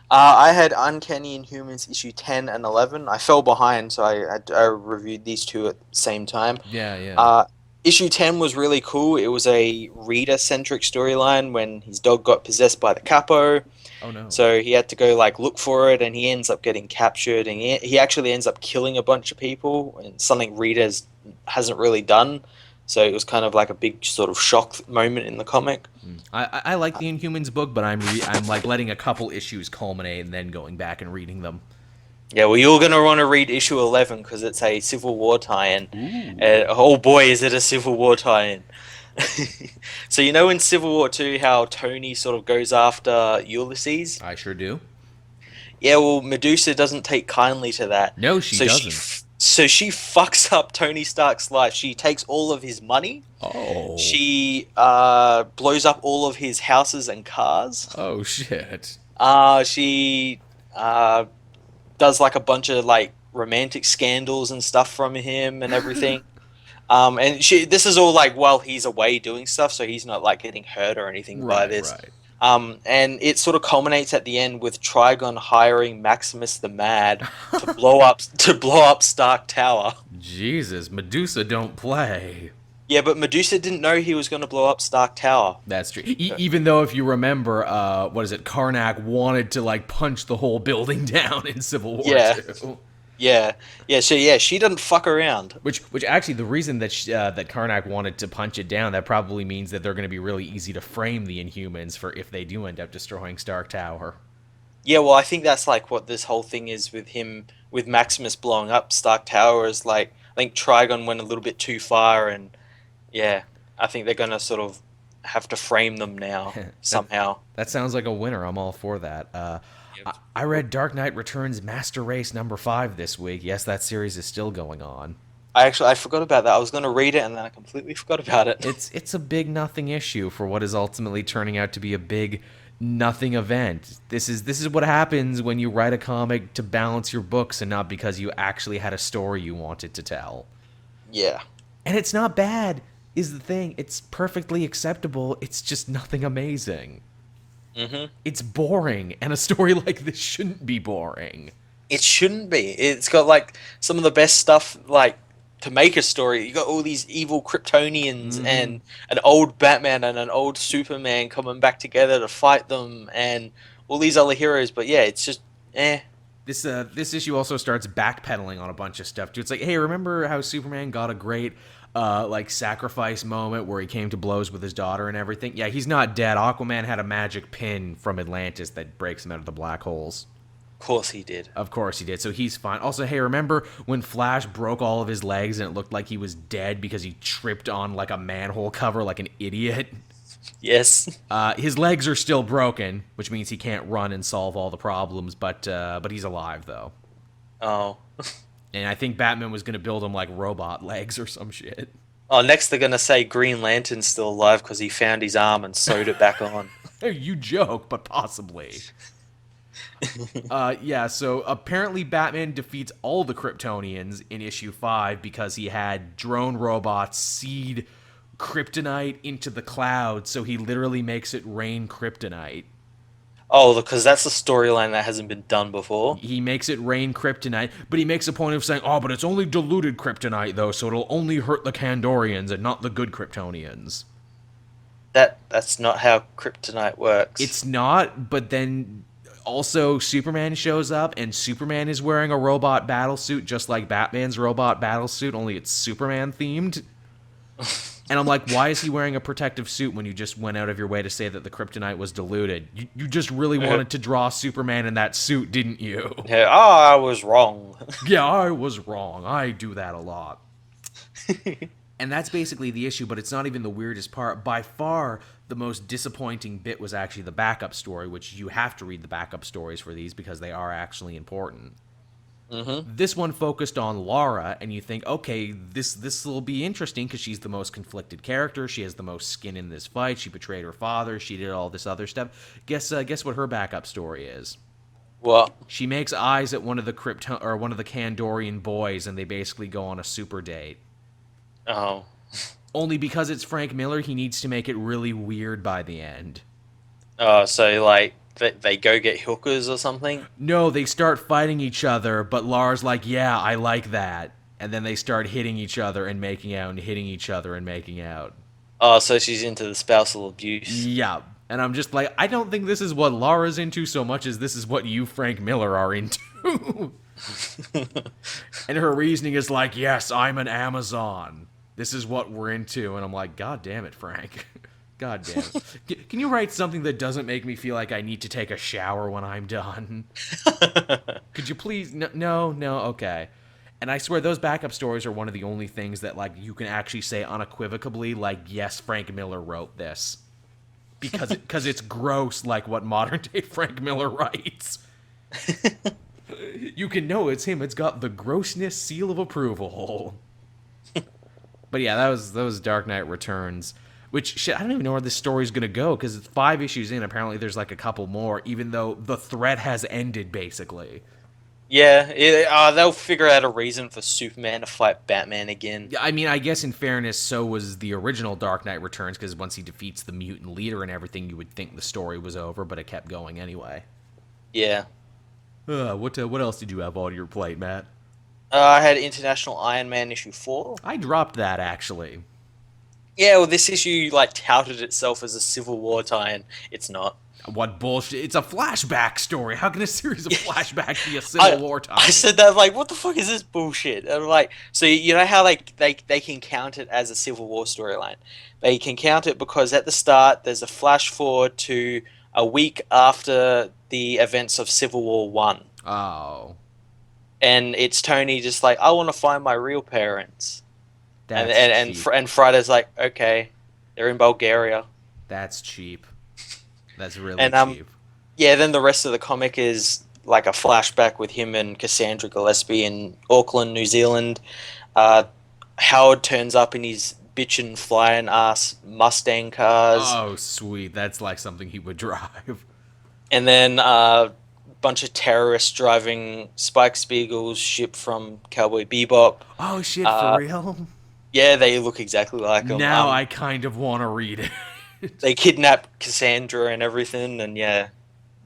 S2: I had Uncanny Inhumans issue 10 and 11. I fell behind, so I reviewed these two at the same time.
S1: Yeah.
S2: Issue 10 was really cool. It was a reader-centric storyline when his dog got possessed by the Capo.
S1: Oh, no.
S2: So he had to go look for it, and he ends up getting captured, and he actually ends up killing a bunch of people, and something Rita hasn't really done. So it was kind of like a big sort of shock moment in the comic.
S1: I like the Inhumans book, but I'm like letting a couple issues culminate and then going back and reading them.
S2: Yeah, well, you're going to want to read issue 11 because it's a Civil War tie-in. Oh boy, is it a Civil War tie-in. So in Civil War 2 how Tony sort of goes after Ulysses?
S1: I sure do.
S2: Yeah, well, Medusa doesn't take kindly to that.
S1: No, she doesn't.
S2: So she fucks up Tony Stark's life. She takes all of his money.
S1: Oh.
S2: She blows up all of his houses and cars.
S1: Oh, shit.
S2: She does like a bunch of like romantic scandals and stuff from him and everything. And this is all like while he's away doing stuff, so he's not like getting hurt or anything by this.
S1: Right.
S2: And it sort of culminates at the end with Trigon hiring Maximus the Mad to blow up Stark Tower.
S1: Jesus, Medusa don't play.
S2: Yeah, but Medusa didn't know he was going to blow up Stark Tower.
S1: That's true. Even though, if you remember, Karnak wanted to like punch the whole building down in Civil War 2.
S2: Yeah. So she doesn't fuck around.
S1: Which actually, the reason that that Karnak wanted to punch it down, that probably means that they're going to be really easy to frame the Inhumans for if they do end up destroying Stark Tower.
S2: Yeah, well, I think that's like what this whole thing is with Maximus blowing up Stark Tower is like, I think Trigon went a little bit too far, and yeah, I think they're going to sort of have to frame them now
S1: that
S2: somehow.
S1: that sounds like a winner. I'm all for that.
S2: Yep.
S1: I read Dark Knight Returns Master Race #5 this week. Yes, that series is still going on.
S2: I forgot about that. I was going to read it and then I completely forgot about it.
S1: It's a big nothing issue for what is ultimately turning out to be a big nothing event. This is what happens when you write a comic to balance your books and not because you actually had a story you wanted to tell.
S2: Yeah.
S1: And it's not bad, is the thing. It's perfectly acceptable. It's just nothing amazing.
S2: Mhm.
S1: It's boring, and a story like this shouldn't be boring.
S2: It shouldn't be. It's got like some of the best stuff like to make a story. You got all these evil Kryptonians
S1: Hmm.
S2: and an old Batman and an old Superman coming back together to fight them and all these other heroes, but yeah, it's just eh.
S1: This issue also starts backpedaling on a bunch of stuff too. It's like, hey, remember how Superman got a great like sacrifice moment where he came to blows with his daughter and everything? Yeah, he's not dead. Aquaman had a magic pin from Atlantis that breaks him out of the black holes.
S2: Of course he did.
S1: Of course he did. So he's fine. Also, hey, remember when Flash broke all of his legs and it looked like he was dead because he tripped on like a manhole cover like an idiot?
S2: Yes.
S1: His legs are still broken, which means he can't run and solve all the problems. But he's alive though.
S2: Oh.
S1: And I think Batman was gonna build him like robot legs or some shit.
S2: Oh, next they're gonna say Green Lantern's still alive because he found his arm and sewed it back on.
S1: You joke, but possibly. Yeah, so apparently Batman defeats all the Kryptonians in issue 5 because he had drone robots seed kryptonite into the clouds, so he literally makes it rain kryptonite.
S2: Oh, because that's a storyline that hasn't been done before.
S1: He makes it rain kryptonite, but he makes a point of saying, oh, but it's only diluted kryptonite, though, so it'll only hurt the Kandorians and not the good Kryptonians.
S2: That's not how kryptonite works.
S1: It's not, but then also Superman shows up, and Superman is wearing a robot battle suit just like Batman's robot battle suit, only it's Superman themed. And I'm like, why is he wearing a protective suit when you just went out of your way to say that the kryptonite was diluted? You just really wanted to draw Superman in that suit, didn't you?
S2: Yeah, oh, I was wrong.
S1: Yeah, I was wrong. I do that a lot. And that's basically the issue, but it's not even the weirdest part. By far, the most disappointing bit was actually the backup story, which you have to read the backup stories for these because they are actually important. This one focused on Lara, and you think, okay, this will be interesting because she's the most conflicted character. She has the most skin in this fight. She betrayed her father. She did all this other stuff. Guess what her backup story is?
S2: What?
S1: She makes eyes at one of the one of the Kandorian boys, and they basically go on a super date.
S2: Oh.
S1: Only because it's Frank Miller, he needs to make it really weird by the end.
S2: Oh, so like they go get hookers or something?
S1: No, they start fighting each other, but Lara's like, yeah, I like that. And then they start hitting each other and making out and hitting each other and making out.
S2: Oh, so she's into the spousal abuse.
S1: Yeah. And I'm just like, I don't think this is what Lara's into so much as this is what you, Frank Miller, are into. And her reasoning is like, yes, I'm an Amazon. This is what we're into. And I'm like, God damn it, Frank. God damn it. Can you write something that doesn't make me feel like I need to take a shower when I'm done? Could you please? No, okay. And I swear those backup stories are one of the only things that like you can actually say unequivocally, like, yes, Frank Miller wrote this. Because it's gross like what modern day Frank Miller writes. You can know it's him. It's got the grossness seal of approval. But yeah, that was Dark Knight Returns. Which, shit, I don't even know where this story's gonna go, because it's 5 issues in, apparently there's like a couple more, even though the threat has ended, basically.
S2: Yeah, they'll figure out a reason for Superman to fight Batman again.
S1: Yeah, I mean, I guess in fairness, so was the original Dark Knight Returns, because once he defeats the mutant leader and everything, you would think the story was over, but it kept going anyway.
S2: Yeah.
S1: What else did you have on your plate, Matt?
S2: I had International Iron Man issue 4.
S1: I dropped that, actually.
S2: Yeah, well, this issue like touted itself as a Civil War tie-in. It's not.
S1: What bullshit? It's a flashback story. How can a series of flashbacks be a Civil War tie?
S2: I said that like, what the fuck is this bullshit? And I'm like, so you know how like they can count it as a Civil War storyline? They can count it because at the start there's a flash forward to a week after the events of Civil War 1.
S1: Oh.
S2: And it's Tony just like, I want to find my real parents.
S1: That's
S2: And Friday's like, okay, they're in Bulgaria.
S1: That's cheap. That's really
S2: And
S1: cheap.
S2: yeah, then the rest of the comic is like a flashback with him and Cassandra Gillespie in Auckland, New Zealand. Uh, Howard turns up in his bitchin' flying ass Mustang cars,
S1: Oh, sweet. That's like something he would drive.
S2: and then bunch of terrorists driving Spike Spiegel's ship from Cowboy Bebop.
S1: Oh shit, for
S2: Uh,
S1: real?
S2: yeah, they look exactly like him.
S1: Now I kind of want to read it.
S2: They kidnap Cassandra and everything, and yeah,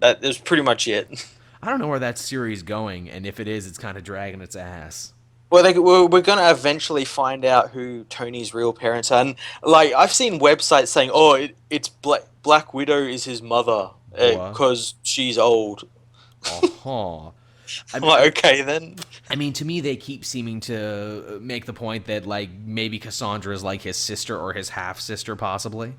S2: that is pretty much it.
S1: I don't know where that series going, and if it is, it's kind of dragging its ass.
S2: Well, we're going to eventually find out who Tony's real parents are. And, like, I've seen websites saying, oh, it's Black Widow is his mother
S1: What?
S2: because she's old.
S1: Uh-huh.
S2: I'm like, okay, then.
S1: I mean, to me, they keep seeming to make the point that, like, maybe Cassandra is like his sister or his half-sister, possibly.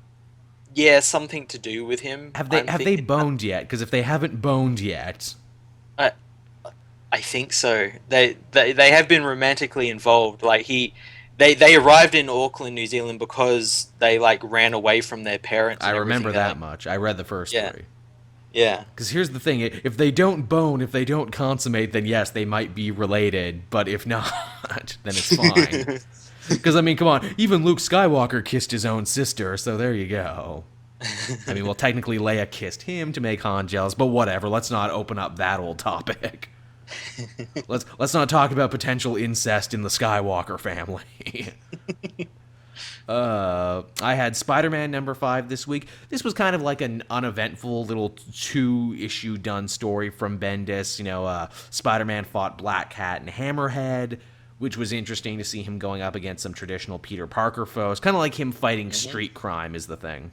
S2: Yeah, something to do with him.
S1: Have they boned yet? Because if they haven't boned yet,
S2: I, I think so. They have been romantically involved. Like, they arrived in Auckland, New Zealand because they, like, ran away from their parents
S1: I
S2: and
S1: remember
S2: everything.
S1: that much. I read the first
S2: Yeah.
S1: three.
S2: Yeah.
S1: Because here's the thing: if they don't bone, if they don't consummate, then yes, they might be related. But if not, then it's fine. Because I mean, come on, even Luke Skywalker kissed his own sister, so there you go. I mean, well, technically Leia kissed him to make Han jealous, but whatever. Let's not open up that old topic. Let's not talk about potential incest in the Skywalker family. I had Spider-Man number 5 this week. This was kind of like an uneventful little 2-issue done story from Bendis. You know, Spider-Man fought Black Cat and Hammerhead, which was interesting to see him going up against some traditional Peter Parker foes. Kind of like him fighting street crime is the thing.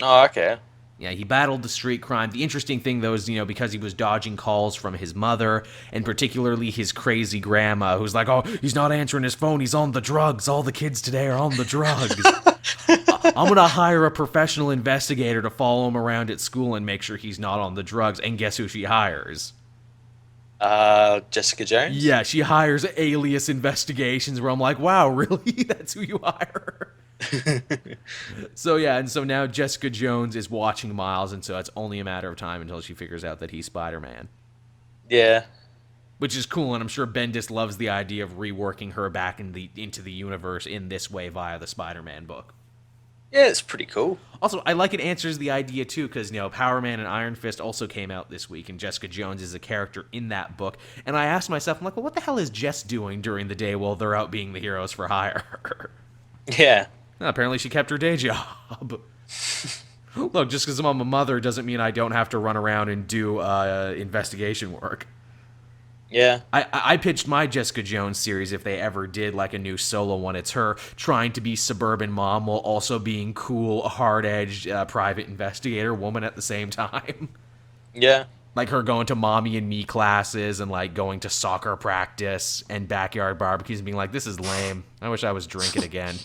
S2: Oh, okay.
S1: Yeah, he battled the street crime. The interesting thing, though, is, you know, because he was dodging calls from his mother, and particularly his crazy grandma, who's like, oh, he's not answering his phone, he's on the drugs. All the kids today are on the drugs. I'm going to hire a professional investigator to follow him around at school and make sure he's not on the drugs. And guess who she hires?
S2: Jessica Jones?
S1: Yeah, she hires Alias Investigations, where I'm like, wow, really? That's who you hire? So yeah, and so now Jessica Jones is watching Miles, and so it's only a matter of time until she figures out that he's Spider-Man.
S2: Yeah.
S1: Which is cool, and I'm sure Bendis loves the idea of reworking her back into the universe in this way via the Spider-Man book.
S2: Yeah, it's pretty cool.
S1: Also, I like it answers the idea too, because, you know, Power Man and Iron Fist also came out this week, and Jessica Jones is a character in that book. And I asked myself, I'm like, well, what the hell is Jess doing during the day while they're out being the heroes for hire?
S2: Yeah.
S1: Well, apparently she kept her day job. Look, just because I'm a mother doesn't mean I don't have to run around and do investigation work.
S2: Yeah.
S1: I pitched my Jessica Jones series if they ever did like a new solo one. It's her trying to be suburban mom while also being cool, hard-edged private investigator woman at the same time.
S2: Yeah.
S1: Like her going to mommy and me classes and like going to soccer practice and backyard barbecues and being like, this is lame. I wish I was drinking again.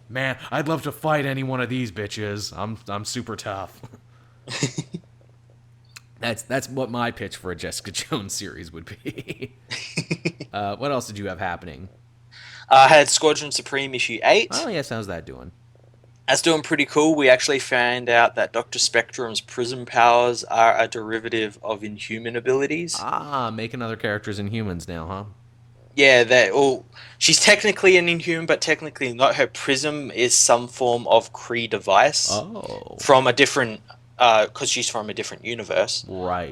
S1: Man, I'd love to fight any one of these bitches. I'm super tough. That's what my pitch for a Jessica Jones series would be. What else did you have happening?
S2: I had Squadron Supreme issue 8.
S1: Oh yes, how's that doing?
S2: That's doing pretty cool. We actually found out that Dr. Spectrum's prism powers are a derivative of Inhuman abilities.
S1: Making other characters Inhumans now, huh?
S2: Yeah, she's technically an Inhuman, but technically not. Her prism is some form of Kree device from a different, because she's from a different universe.
S1: Right.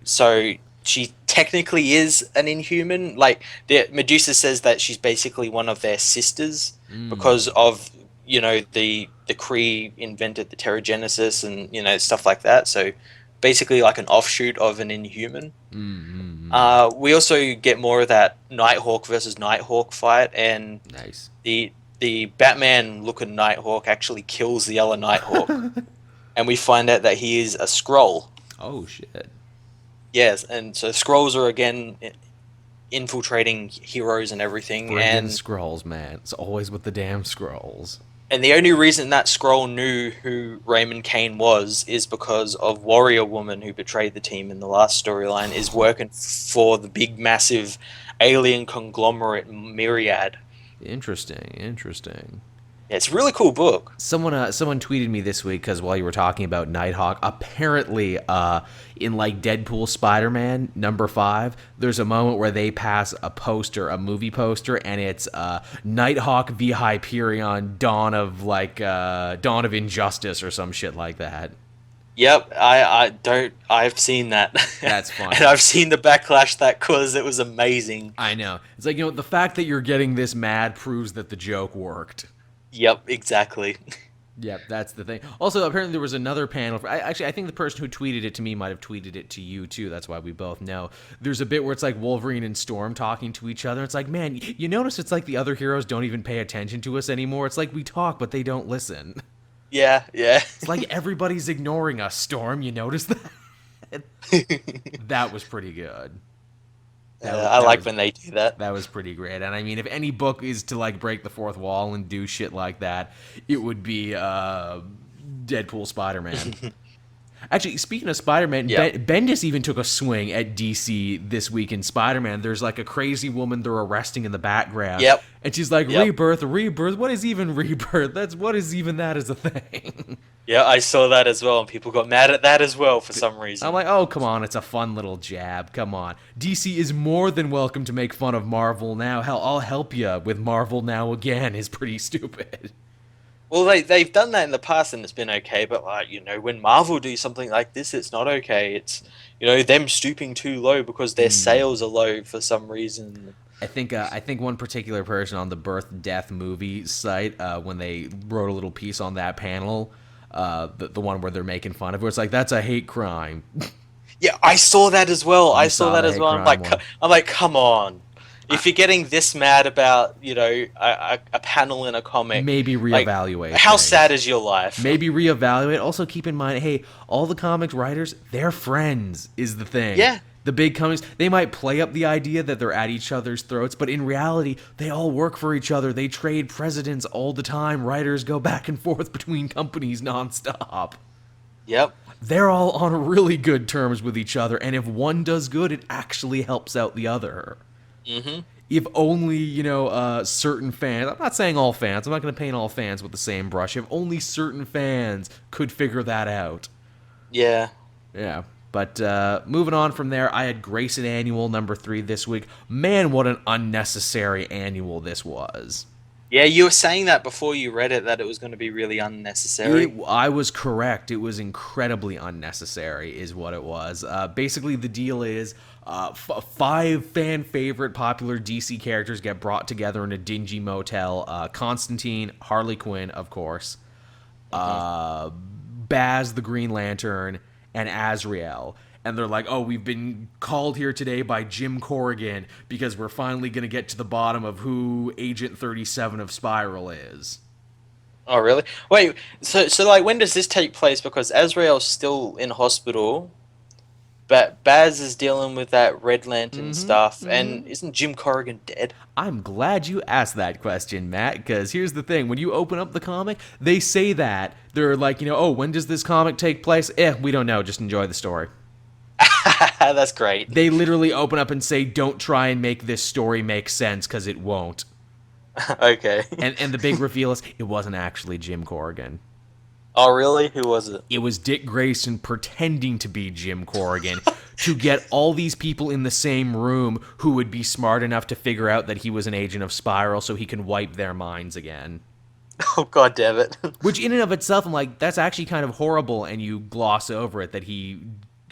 S2: So she technically is an Inhuman. Like Medusa says that she's basically one of their sisters because of, you know, the Kree invented the Terrigenesis and, you know, stuff like that. So basically like an offshoot of an Inhuman. We also get more of that Nighthawk versus Nighthawk fight, and
S1: nice.
S2: The Batman looking Nighthawk actually kills the other Nighthawk, and we find out that he is a Skrull.
S1: Oh shit.
S2: Yes, and so Skrulls are again infiltrating heroes and everything.
S1: Friggin' Skrulls, man. It's always with the damn Skrulls.
S2: And the only reason that Skrull knew who Raymond Kane was is because of Warrior Woman, who betrayed the team in the last storyline, is working for the big, massive alien conglomerate Myriad.
S1: Interesting.
S2: Yeah, it's a really cool book.
S1: Someone tweeted me this week because while you were talking about Nighthawk, apparently in like Deadpool Spider-Man #5, there's a moment where they pass a poster, a movie poster, and it's Nighthawk v Hyperion, Dawn of Injustice or some shit like that.
S2: Yep, I've seen that.
S1: That's funny.
S2: And I've seen the backlash that caused. It was amazing.
S1: I know. It's like, the fact that you're getting this mad proves that the joke worked.
S2: Yep, exactly.
S1: Yeah, that's the thing. Also, apparently there was another panel. I think the person who tweeted it to me might have tweeted it to you, too. That's why we both know. There's a bit where it's like Wolverine and Storm talking to each other. It's like, man, you notice it's like the other heroes don't even pay attention to us anymore. It's like we talk, but they don't listen.
S2: Yeah.
S1: It's like everybody's ignoring us, Storm. You notice that? That was pretty good.
S2: I like when they do that.
S1: That was pretty great. And I mean, if any book is to like break the fourth wall and do shit like that, it would be Deadpool Spider-Man. Actually, speaking of Spider-Man,
S2: Yep.
S1: Bendis even took a swing at DC this week in Spider-Man. There's like a crazy woman they're arresting in the background.
S2: Yep.
S1: And she's like,
S2: Yep.
S1: rebirth. What is even rebirth? What is even that as a thing?
S2: Yeah, I saw that as well, and people got mad at that as well for some reason.
S1: I'm like, oh, come on, it's a fun little jab. Come on. DC is more than welcome to make fun of Marvel now. Hell, I'll help you with Marvel now again is pretty stupid.
S2: Well, they've done that in the past, and it's been okay, but when Marvel do something like this, it's not okay. It's them stooping too low because their sales are low for some reason.
S1: I think one particular person on the Birth Death movie site, when they wrote a little piece on that panel, the one where they're making fun of it, it's like, that's a hate crime.
S2: Yeah, I saw that as well. I saw that
S1: the
S2: as well.
S1: hate crime one.
S2: I'm like, come on. If you're getting this mad about, a panel in a comic,
S1: Maybe reevaluate.
S2: How
S1: things.
S2: sad is your life?
S1: Maybe reevaluate. Also, keep in mind, hey, all the comics writers, they're friends, is the thing.
S2: Yeah.
S1: The big companies, they might play up the idea that they're at each other's throats, but in reality, they all work for each other. They trade presidents all the time. Writers go back and forth between companies nonstop.
S2: Yep.
S1: They're all on really good terms with each other, and if one does good, it actually helps out the other.
S2: Mm-hmm.
S1: If only, certain fans, I'm not saying all fans, I'm not going to paint all fans with the same brush. If only certain fans could figure that out.
S2: Yeah.
S1: Yeah. But moving on from there, I had Grayson Annual #3 this week. Man, what an unnecessary annual this was.
S2: Yeah, you were saying that before you read it, that it was going to be really unnecessary.
S1: I was correct. It was incredibly unnecessary is what it was. Basically, the deal is 5 fan-favorite popular DC characters get brought together in a dingy motel. Constantine, Harley Quinn, of course, Baz the Green Lantern, and Azrael. And they're like, oh, we've been called here today by Jim Corrigan because we're finally going to get to the bottom of who Agent 37 of Spiral is.
S2: Oh, really? Wait, so when does this take place? Because Azrael's still in hospital, but Baz is dealing with that Red Lantern stuff, and isn't Jim Corrigan dead?
S1: I'm glad you asked that question, Matt, because here's the thing. When you open up the comic, they say that. They're like, oh, when does this comic take place? We don't know. Just enjoy the story.
S2: That's great.
S1: They literally open up and say, don't try and make this story make sense, because it won't.
S2: Okay.
S1: And the big reveal is, it wasn't actually Jim Corrigan.
S2: Oh, really? Who was it?
S1: It was Dick Grayson pretending to be Jim Corrigan to get all these people in the same room who would be smart enough to figure out that he was an agent of Spiral so he can wipe their minds again.
S2: Oh, God damn it.
S1: Which in and of itself, I'm like, that's actually kind of horrible, and you gloss over it that he,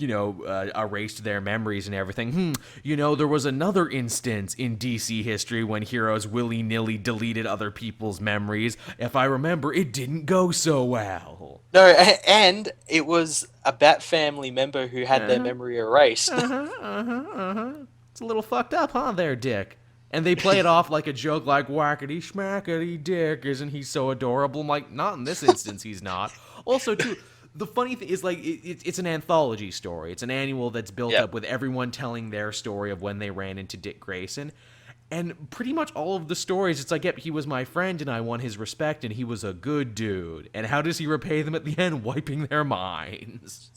S1: erased their memories and everything. There was another instance in DC history when heroes willy-nilly deleted other people's memories. If I remember, it didn't go so well.
S2: No, and it was a Bat Family member who had their memory erased.
S1: It's a little fucked up, huh, there, Dick? And they play it off like a joke, like, whackity schmackity Dick, isn't he so adorable? I'm like, not in this instance, he's not. Also, too, the funny thing is, like, it's an anthology story. It's an annual that's built up with everyone telling their story of when they ran into Dick Grayson. And pretty much all of the stories, it's like, yep, he was my friend and I won his respect and he was a good dude. And how does he repay them at the end? Wiping their minds.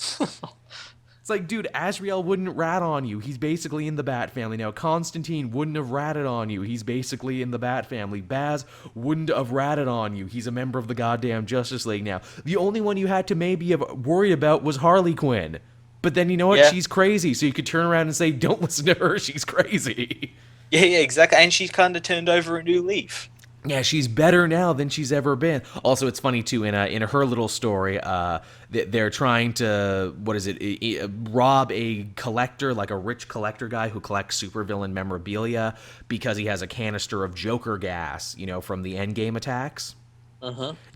S1: It's like, dude, Azrael wouldn't rat on you. He's basically in the Bat family now. Constantine wouldn't have ratted on you. He's basically in the Bat family. Baz wouldn't have ratted on you. He's a member of the goddamn Justice League now. The only one you had to maybe have worried about was Harley Quinn. But then you know what?
S2: Yeah.
S1: She's crazy. So you could turn around and say, don't listen to her. She's crazy.
S2: Yeah, exactly. And she's kind of turned over a new leaf.
S1: Yeah, she's better now than she's ever been. Also, it's funny too. In her little story, they're trying to rob a collector, like a rich collector guy who collects supervillain memorabilia because he has a canister of Joker gas, from the Endgame attacks.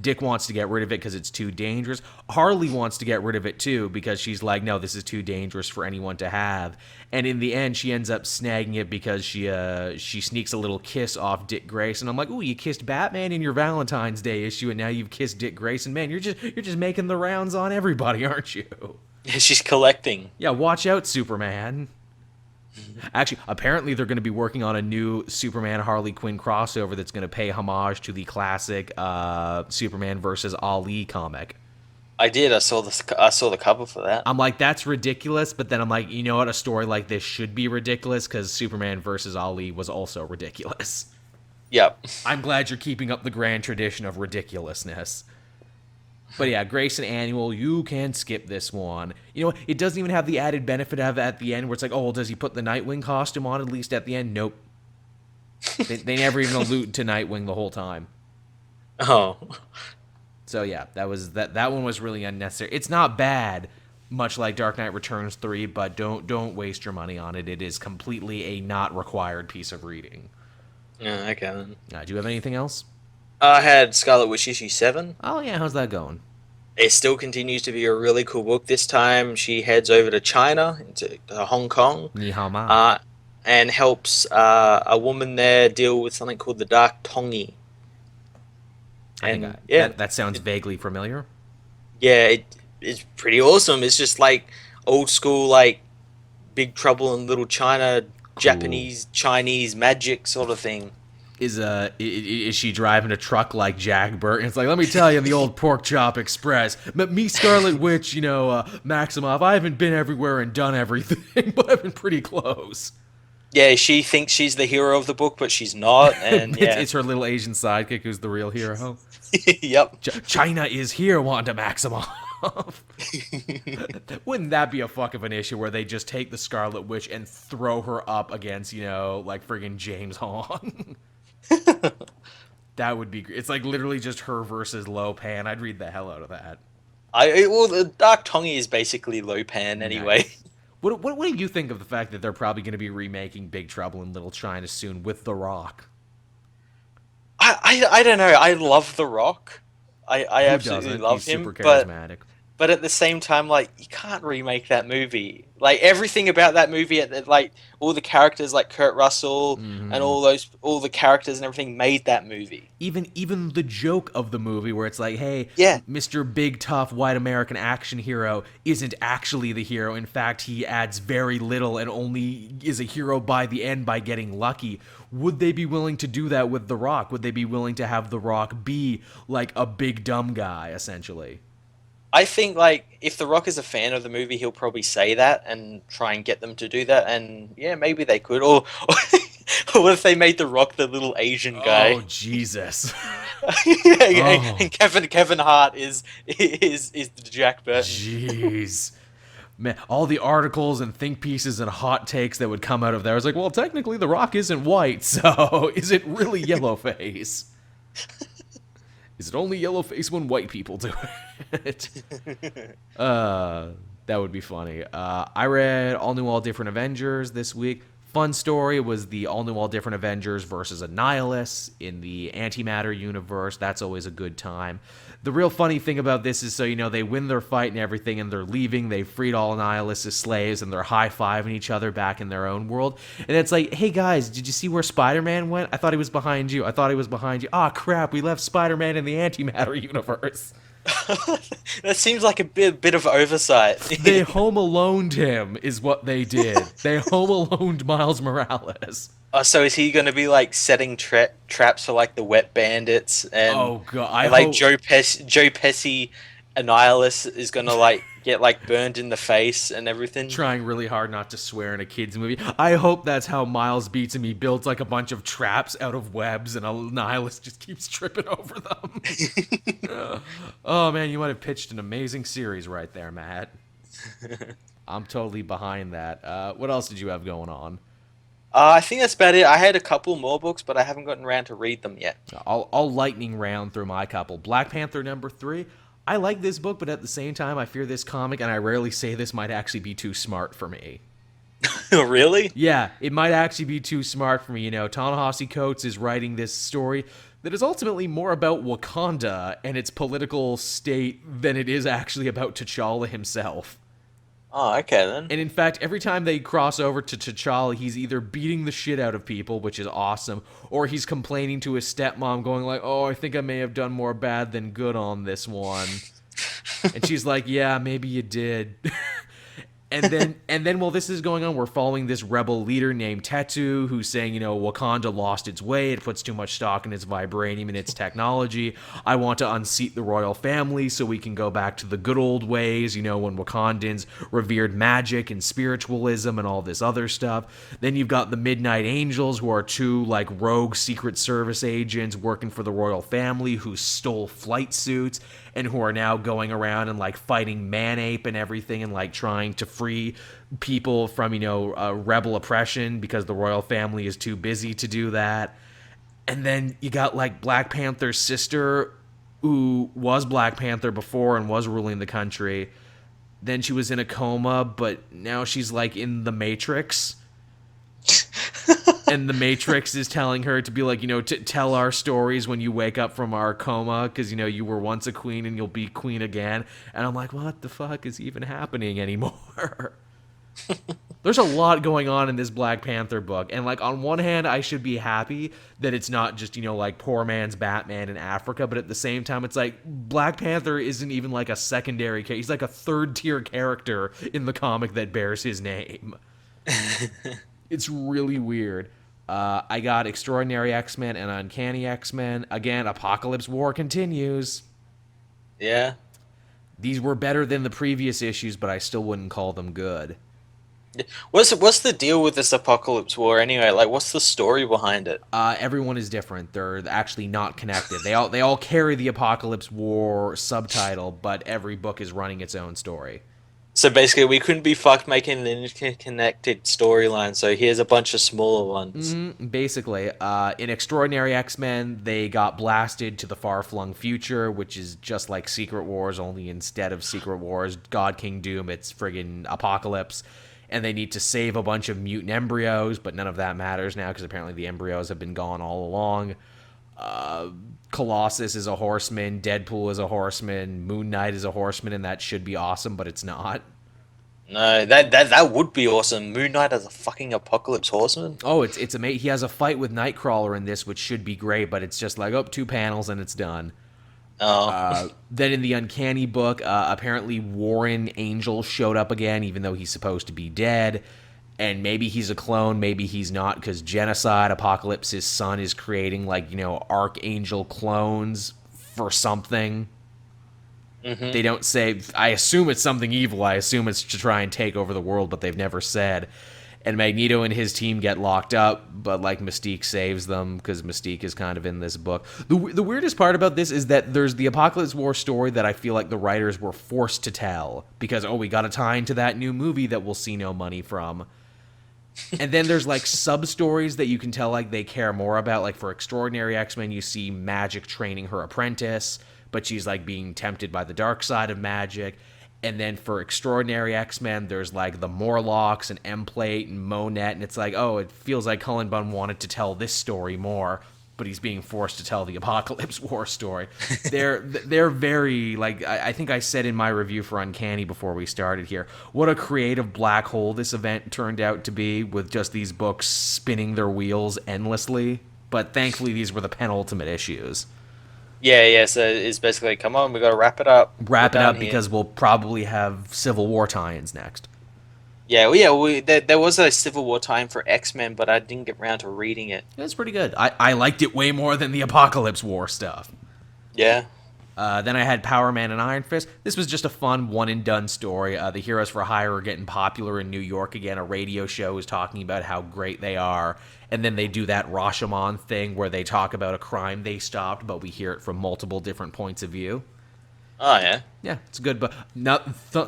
S1: Dick wants to get rid of it because it's too dangerous. Harley wants to get rid of it too because she's like, no, this is too dangerous for anyone to have. And in the end, she ends up snagging it because she sneaks a little kiss off Dick Grayson. I'm like, ooh, you kissed Batman in your Valentine's Day issue, and now you've kissed Dick Grayson. Man, you're just making the rounds on everybody, aren't you?
S2: Yeah, she's collecting.
S1: Yeah, watch out, Superman. Actually, apparently they're going to be working on a new Superman Harley Quinn crossover that's going to pay homage to the classic Superman versus Ali comic.
S2: I did. I saw the cover for that.
S1: I'm like, that's ridiculous, but then I'm like, you know what? A story like this should be ridiculous because Superman versus Ali was also ridiculous.
S2: Yep.
S1: I'm glad you're keeping up the grand tradition of ridiculousness. But yeah, Grayson Annual, you can skip this one. You know, it doesn't even have the added benefit of at the end where it's like, oh, well, does he put the Nightwing costume on at least at the end? Nope. They never even allude to Nightwing the whole time.
S2: Oh.
S1: So yeah, that one was really unnecessary. It's not bad, much like Dark Knight Returns 3, but don't waste your money on it. It is completely a not required piece of reading.
S2: Yeah, okay then.
S1: Do you have anything else?
S2: I had Scarlet Witch issue 7.
S1: Oh yeah, how's that going?
S2: It still continues to be a really cool book. This time she heads over to China, into Hong Kong,
S1: Ni hao ma.
S2: and helps a woman there deal with something called the Dark Tongi. And
S1: that sounds vaguely familiar.
S2: Yeah, it's pretty awesome. It's just like old school, like Big Trouble in Little China, cool. Japanese, Chinese magic sort of thing.
S1: Is she driving a truck like Jack Burton? It's like, let me tell you, in the old Pork Chop Express, me, Scarlet Witch, Maximoff, I haven't been everywhere and done everything, but I've been pretty close.
S2: Yeah, she thinks she's the hero of the book, but she's not, and yeah.
S1: It's her little Asian sidekick who's the real hero.
S2: Yep.
S1: China is here, Wanda Maximoff. Wouldn't that be a fuck of an issue where they just take the Scarlet Witch and throw her up against, like friggin' James Hong? That would be great. It's like literally just her versus Lopan. I'd read the hell out of that.
S2: Well, the Dark Tongi is basically Lopan anyway.
S1: Nice. What do you think of the fact that they're probably going to be remaking Big Trouble in Little China soon with The Rock?
S2: I don't know. I love The Rock. I absolutely love him.
S1: He's super charismatic.
S2: But at the same time, like, you can't remake that movie. Like, everything about that movie, like, all the characters, like Kurt Russell and all the characters and everything made that movie.
S1: Even the joke of the movie where it's like, hey,
S2: yeah.
S1: Mr. Big Tough White American Action Hero isn't actually the hero. In fact, he adds very little and only is a hero by the end by getting lucky. Would they be willing to do that with The Rock? Would they be willing to have The Rock be like a big dumb guy, essentially?
S2: I think, like, if The Rock is a fan of the movie, he'll probably say that and try and get them to do that. And, yeah, maybe they could. Or what if they made The Rock the little Asian guy?
S1: Oh, Jesus.
S2: And Kevin Hart is the Jack Burton.
S1: Jeez. Man, all the articles and think pieces and hot takes that would come out of there. I was like, well, technically The Rock isn't white, so is it really yellowface? Is it only yellowface when white people do it? That would be funny. I read All New, All Different Avengers this week. Fun story was the All New, All Different Avengers versus Annihilus in the antimatter universe. That's always a good time. The real funny thing about this is, so, they win their fight and everything, and they're leaving. They freed all Annihilus' slaves, and they're high-fiving each other back in their own world. And it's like, hey, guys, did you see where Spider-Man went? I thought he was behind you. Ah, crap, we left Spider-Man in the antimatter universe.
S2: That seems like a bit of oversight.
S1: They Home Aloned him, is what they did. They Home Aloned Miles Morales.
S2: So is he going to be like setting traps for like the Wet Bandits and?
S1: Oh god!
S2: Joe Pesci Annihilus is going to like get like burned in the face and everything.
S1: Trying really hard not to swear in a kid's movie. I hope that's how Miles Beats and Me builds like a bunch of traps out of webs and a nihilist just keeps tripping over them. Oh man, you might have pitched an amazing series right there, Matt. I'm totally behind that. What else did you have going on?
S2: I think that's about it. I had a couple more books, but I haven't gotten around to read them yet.
S1: I'll lightning round through my couple. Black Panther #3. I like this book, but at the same time, I fear this comic, and I rarely say this, might actually be too smart for me.
S2: Really?
S1: Yeah, it might actually be too smart for me. You know, Ta-Nehisi Coates is writing this story that is ultimately more about Wakanda and its political state than it is actually about T'Challa himself.
S2: Oh, okay then.
S1: And in fact, every time they cross over to T'Challa, he's either beating the shit out of people, which is awesome, or he's complaining to his stepmom, going like, "Oh, I think I may have done more bad than good on this one." And she's like, "Yeah, maybe you did." And then while this is going on, we're following this rebel leader named Tetu, who's saying, you know, Wakanda lost its way. It puts too much stock in its vibranium and its technology. I want to unseat the royal family so we can go back to the good old ways, you know, when Wakandans revered magic and spiritualism and all this other stuff. Then you've got the Midnight Angels, who are two, like, rogue Secret Service agents working for the royal family who stole flight suits and who are now going around and, like, fighting Man-Ape and everything and, like, trying to free people from, you know, rebel oppression because the royal family is too busy to do that. And then you got, like, Black Panther's sister, who was Black Panther before and was ruling the country. Then she was in a coma, but now she's, like, in the Matrix. And the Matrix is telling her to be like, you know, tell our stories when you wake up from our coma, because, you know, you were once a queen and you'll be queen again. And I'm like, what the fuck is even happening anymore? There's a lot going on in this Black Panther book. And, like, on one hand, I should be happy that it's not just, you know, like, poor man's Batman in Africa. But at the same time, it's like, Black Panther isn't even, like, a secondary character. He's, like, a third-tier character in the comic that bears his name. It's really weird. I got Extraordinary X-Men and Uncanny X-Men. Again, Apocalypse War continues.
S2: Yeah.
S1: These were better than the previous issues, but I still wouldn't call them good.
S2: What's the deal with this Apocalypse War anyway? Like, what's the story behind it?
S1: Everyone is different. They're actually not connected. They all carry the Apocalypse War subtitle, but every book is running its own story.
S2: So basically, we couldn't be fucked making an interconnected storyline, so here's a bunch of smaller ones.
S1: Basically, in Extraordinary X-Men, they got blasted to the far-flung future, which is just like Secret Wars, only instead of Secret Wars, God King Doom, it's friggin' Apocalypse. And they need to save a bunch of mutant embryos, but none of that matters now, because apparently the embryos have been gone all along. Colossus is a horseman, Deadpool is a horseman, Moon Knight is a horseman, and that should be awesome, but it's not.
S2: No, that would be awesome. Moon Knight as a fucking apocalypse horseman.
S1: Oh, it's amazing. He has a fight with Nightcrawler in this, which should be great, but it's just like, oh, 2 panels and it's done.
S2: Oh.
S1: Then in the Uncanny book, apparently Warren Angel showed up again, even though he's supposed to be dead. And maybe he's a clone, maybe he's not, because Genocide, Apocalypse's son, is creating, like, you know, Archangel clones for something. Mm-hmm. They don't say. I assume it's something evil. I assume it's to try and take over the world, but they've never said. And Magneto and his team get locked up, but, like, Mystique saves them, because Mystique is kind of in this book. The weirdest part about this is that there's the Apocalypse War story that I feel like the writers were forced to tell, because, oh, we got to tie into that new movie that we'll see no money from. And then there's, like, sub-stories that you can tell, like, they care more about. Like, for Extraordinary X-Men, you see Magic training her apprentice, but she's, like, being tempted by the dark side of magic. And then for Extraordinary X-Men, there's, like, the Morlocks and M-Plate and Monet, and it's like, oh, it feels like Cullen Bunn wanted to tell this story more, but he's being forced to tell the Apocalypse War story. They're very, like, I think I said in my review for Uncanny before we started here, what a creative black hole this event turned out to be, with just these books spinning their wheels endlessly. But thankfully, these were the penultimate issues.
S2: Yeah, so it's basically, come on, we gotta wrap it up.
S1: Wrap it up, because we'll probably have Civil War tie-ins next.
S2: Yeah, there was a Civil War time for X-Men, but I didn't get around to reading it.
S1: It's pretty good. I liked it way more than the Apocalypse War stuff.
S2: Yeah.
S1: Then I had Power Man and Iron Fist. This was just a fun one-and-done story. The Heroes for Hire are getting popular in New York again. A radio show is talking about how great they are. And then they do that Rashomon thing where they talk about a crime they stopped, but we hear it from multiple different points of view.
S2: Oh, yeah?
S1: Yeah, it's good, but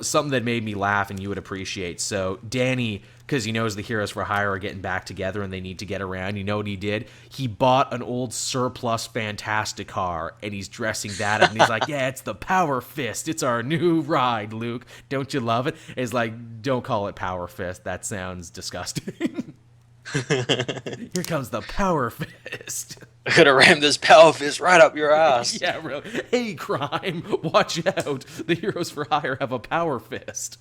S1: something that made me laugh and you would appreciate. So Danny, because he knows the Heroes for Hire are getting back together and they need to get around, you know what he did? He bought an old surplus Fantasticar, and he's dressing that up, and he's like, yeah, it's the Power Fist. It's our new ride, Luke. Don't you love it? It's like, don't call it Power Fist. That sounds disgusting. Here comes the Power Fist.
S2: I'm gonna ram this Power Fist right up your ass.
S1: Yeah, really. Hey, crime, watch out. The Heroes for Hire have a Power Fist.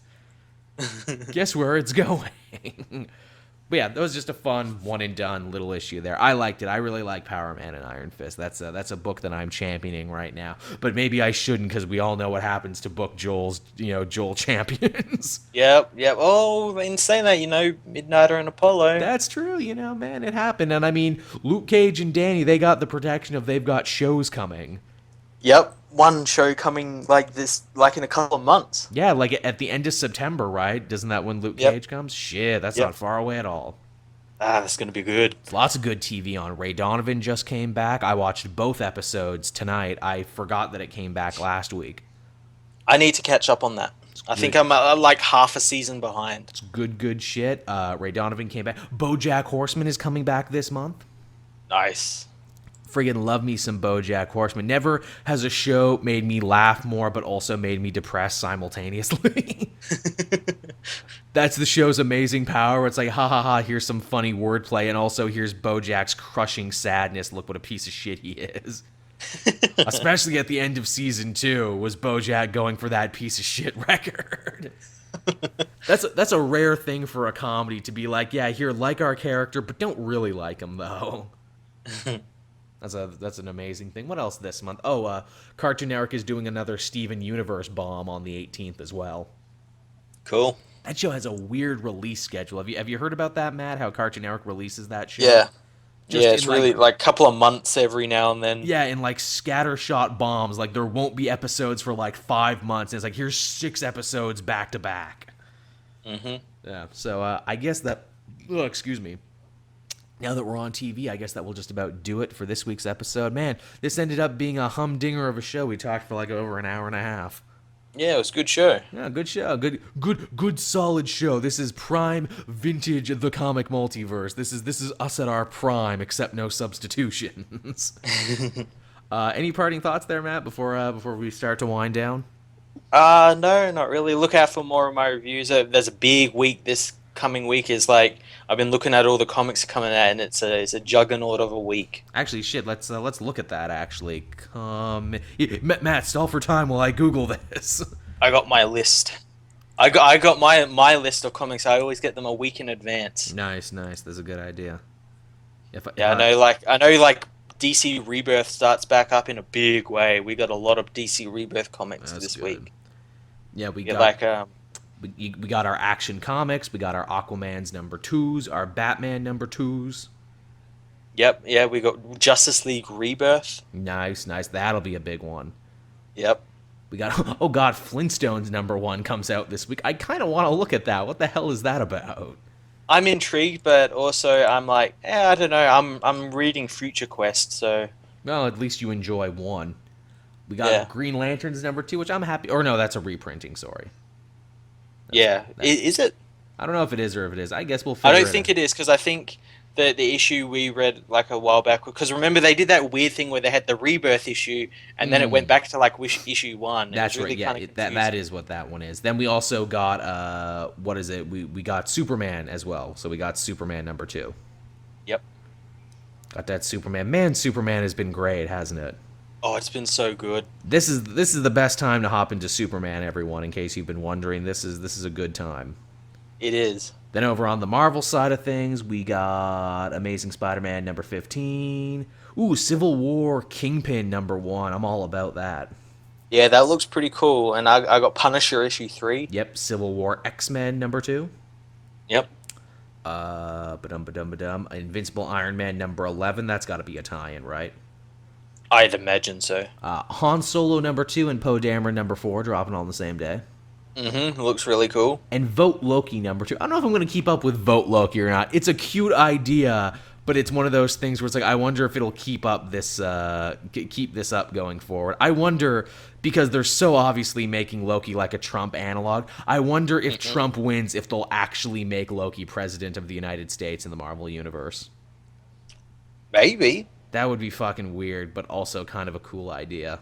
S1: Guess where it's going? But yeah, that was just a fun one-and-done little issue there. I liked it. I really like Power Man and Iron Fist. That's a book that I'm championing right now. But maybe I shouldn't, because we all know what happens to book Joel champions.
S2: Yep. Oh, in saying that, Midnighter and Apollo.
S1: That's true, man, it happened. And I mean, Luke Cage and Danny, they got the protection of they've got shows coming.
S2: Yep. One show coming in a couple of months.
S1: Yeah, like at the end of September, right? Doesn't that when Luke Cage comes? Shit, that's not far away at all.
S2: That's going to be good.
S1: Lots of good TV on. Ray Donovan just came back. I watched both episodes tonight. I forgot that it came back last week.
S2: I need to catch up on that. I think I'm like half a season behind.
S1: It's good shit. Ray Donovan came back. BoJack Horseman is coming back this month.
S2: Nice.
S1: Friggin' love me some BoJack Horseman. Never has a show made me laugh more, but also made me depressed simultaneously. That's the show's amazing power. It's like, ha ha ha, here's some funny wordplay, and also here's BoJack's crushing sadness. Look what a piece of shit he is. Especially at the end of season 2, was BoJack going for that piece of shit record. That's a rare thing for a comedy, to be like, yeah, here, like our character, but don't really like him, though. That's an amazing thing. What else this month? Oh, Cartoon Network is doing another Steven Universe bomb on the 18th as well.
S2: Cool.
S1: That show has a weird release schedule. Have you heard about that, Matt? How Cartoon Network releases that show?
S2: Yeah. It's really like a couple of months every now and then.
S1: Yeah, in like scattershot bombs. Like there won't be episodes for like 5 months. And it's like, here's 6 episodes back to back.
S2: Mm-hmm.
S1: Yeah. So I guess that. Oh, excuse me. Now that we're on TV, I guess that will just about do it for this week's episode. Man, this ended up being a humdinger of a show. We talked for like over an hour and a half.
S2: Yeah, it was a good show.
S1: Yeah, good show. Good solid show. This is prime vintage The Comic Multiverse. This is us at our prime, except no substitutions. Any parting thoughts there, Matt, before we start to wind down?
S2: No, not really. Look out for more of my reviews. There's a big week this coming week. Is like I've been looking at all the comics coming out, and it's a juggernaut of a week.
S1: Actually, shit. Let's look at that. Actually, Matt, stall for time while I Google this.
S2: I got my list. I got my list of comics. I always get them a week in advance.
S1: Nice. That's a good idea.
S2: I know. Like DC Rebirth starts back up in a big way. We got a lot of DC Rebirth comics this week.
S1: Yeah, we got
S2: like
S1: we got our Action Comics, we got our Aquaman's #2s, our Batman #2s.
S2: Yep, yeah, we got Justice League Rebirth.
S1: Nice. That'll be a big one.
S2: Yep.
S1: We got, oh god, Flintstones #1 comes out this week. I kind of want to look at that. What the hell is that about?
S2: I'm intrigued, but also I'm like, I don't know. I'm reading Future Quest, so.
S1: Well, at least you enjoy one. We got Green Lanterns #2, which I'm happy. Or no, that's a reprinting. Sorry.
S2: Is it?
S1: I don't know if it is or if it is. I guess we'll figure it out.
S2: I don't think it is, because I think the issue we read like a while back, because remember they did that weird thing where they had the Rebirth issue and then it went back to like issue 1.
S1: That's really right. Yeah, that is what that one is. Then we also got what is it? We got Superman as well. So we got Superman #2.
S2: Yep.
S1: Got that Superman. Man, Superman has been great, hasn't it?
S2: Oh, it's been so good.
S1: This is the best time to hop into Superman, everyone, in case you've been wondering. This is a good time.
S2: It is.
S1: Then over on the Marvel side of things, we got Amazing Spider-Man #15. Ooh, Civil War Kingpin #1. I'm all about that.
S2: Yeah, that looks pretty cool. And I got Punisher issue 3.
S1: Yep, Civil War X-Men #2.
S2: Yep.
S1: Invincible Iron Man #11. That's got to be a tie-in, right?
S2: I'd imagine so.
S1: Han Solo number 2 and Poe Dameron number 4 dropping on the same day.
S2: Looks really cool.
S1: And Vote Loki number 2. I don't know if I'm going to keep up with Vote Loki or not. It's a cute idea, but it's one of those things where it's like, I wonder if it'll keep up this, keep this up going forward. I wonder, because they're so obviously making Loki like a Trump analog, I wonder if Trump wins, if they'll actually make Loki president of the United States in the Marvel Universe.
S2: Maybe.
S1: That would be fucking weird, but also kind of a cool idea.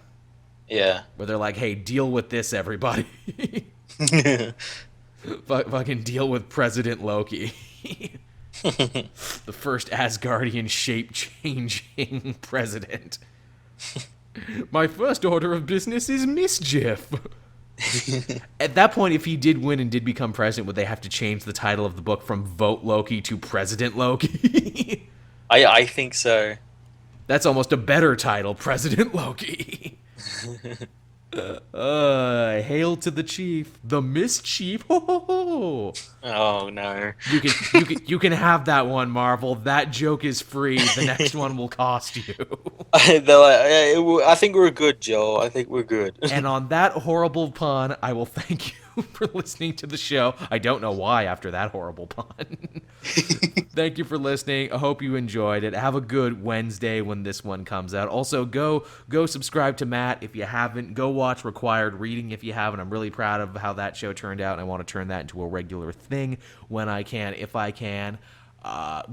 S2: Yeah.
S1: Where they're like, hey, deal with this, everybody. Fucking deal with President Loki. The first Asgardian shape-changing president. My first order of business is mischief. At that point, if he did win and did become president, would they have to change the title of the book from Vote Loki to President Loki?
S2: I think so.
S1: That's almost a better title, President Loki. Hail to the chief, the mischief. Ho, ho, ho.
S2: Oh no.
S1: You can have that one, Marvel. That joke is free. The next one will cost you.
S2: They're like, I think we're good, Joel. I think we're good.
S1: And on that horrible pun, I will thank you for listening to the show. I don't know why after that horrible pun. Thank you for listening. I hope you enjoyed it. Have a good Wednesday when this one comes out. Also, go subscribe to Matt if you haven't. Go watch Required Reading if you haven't. I'm really proud of how that show turned out, and I want to turn that into a regular thing when I can, if I can.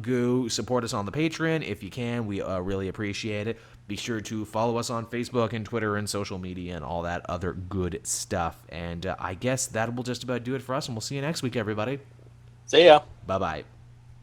S1: Go support us on the Patreon if you can. We really appreciate it. Be sure to follow us on Facebook and Twitter and social media and all that other good stuff. And I guess that will just about do it for us, and we'll see you next week, everybody.
S2: See ya.
S1: Bye-bye.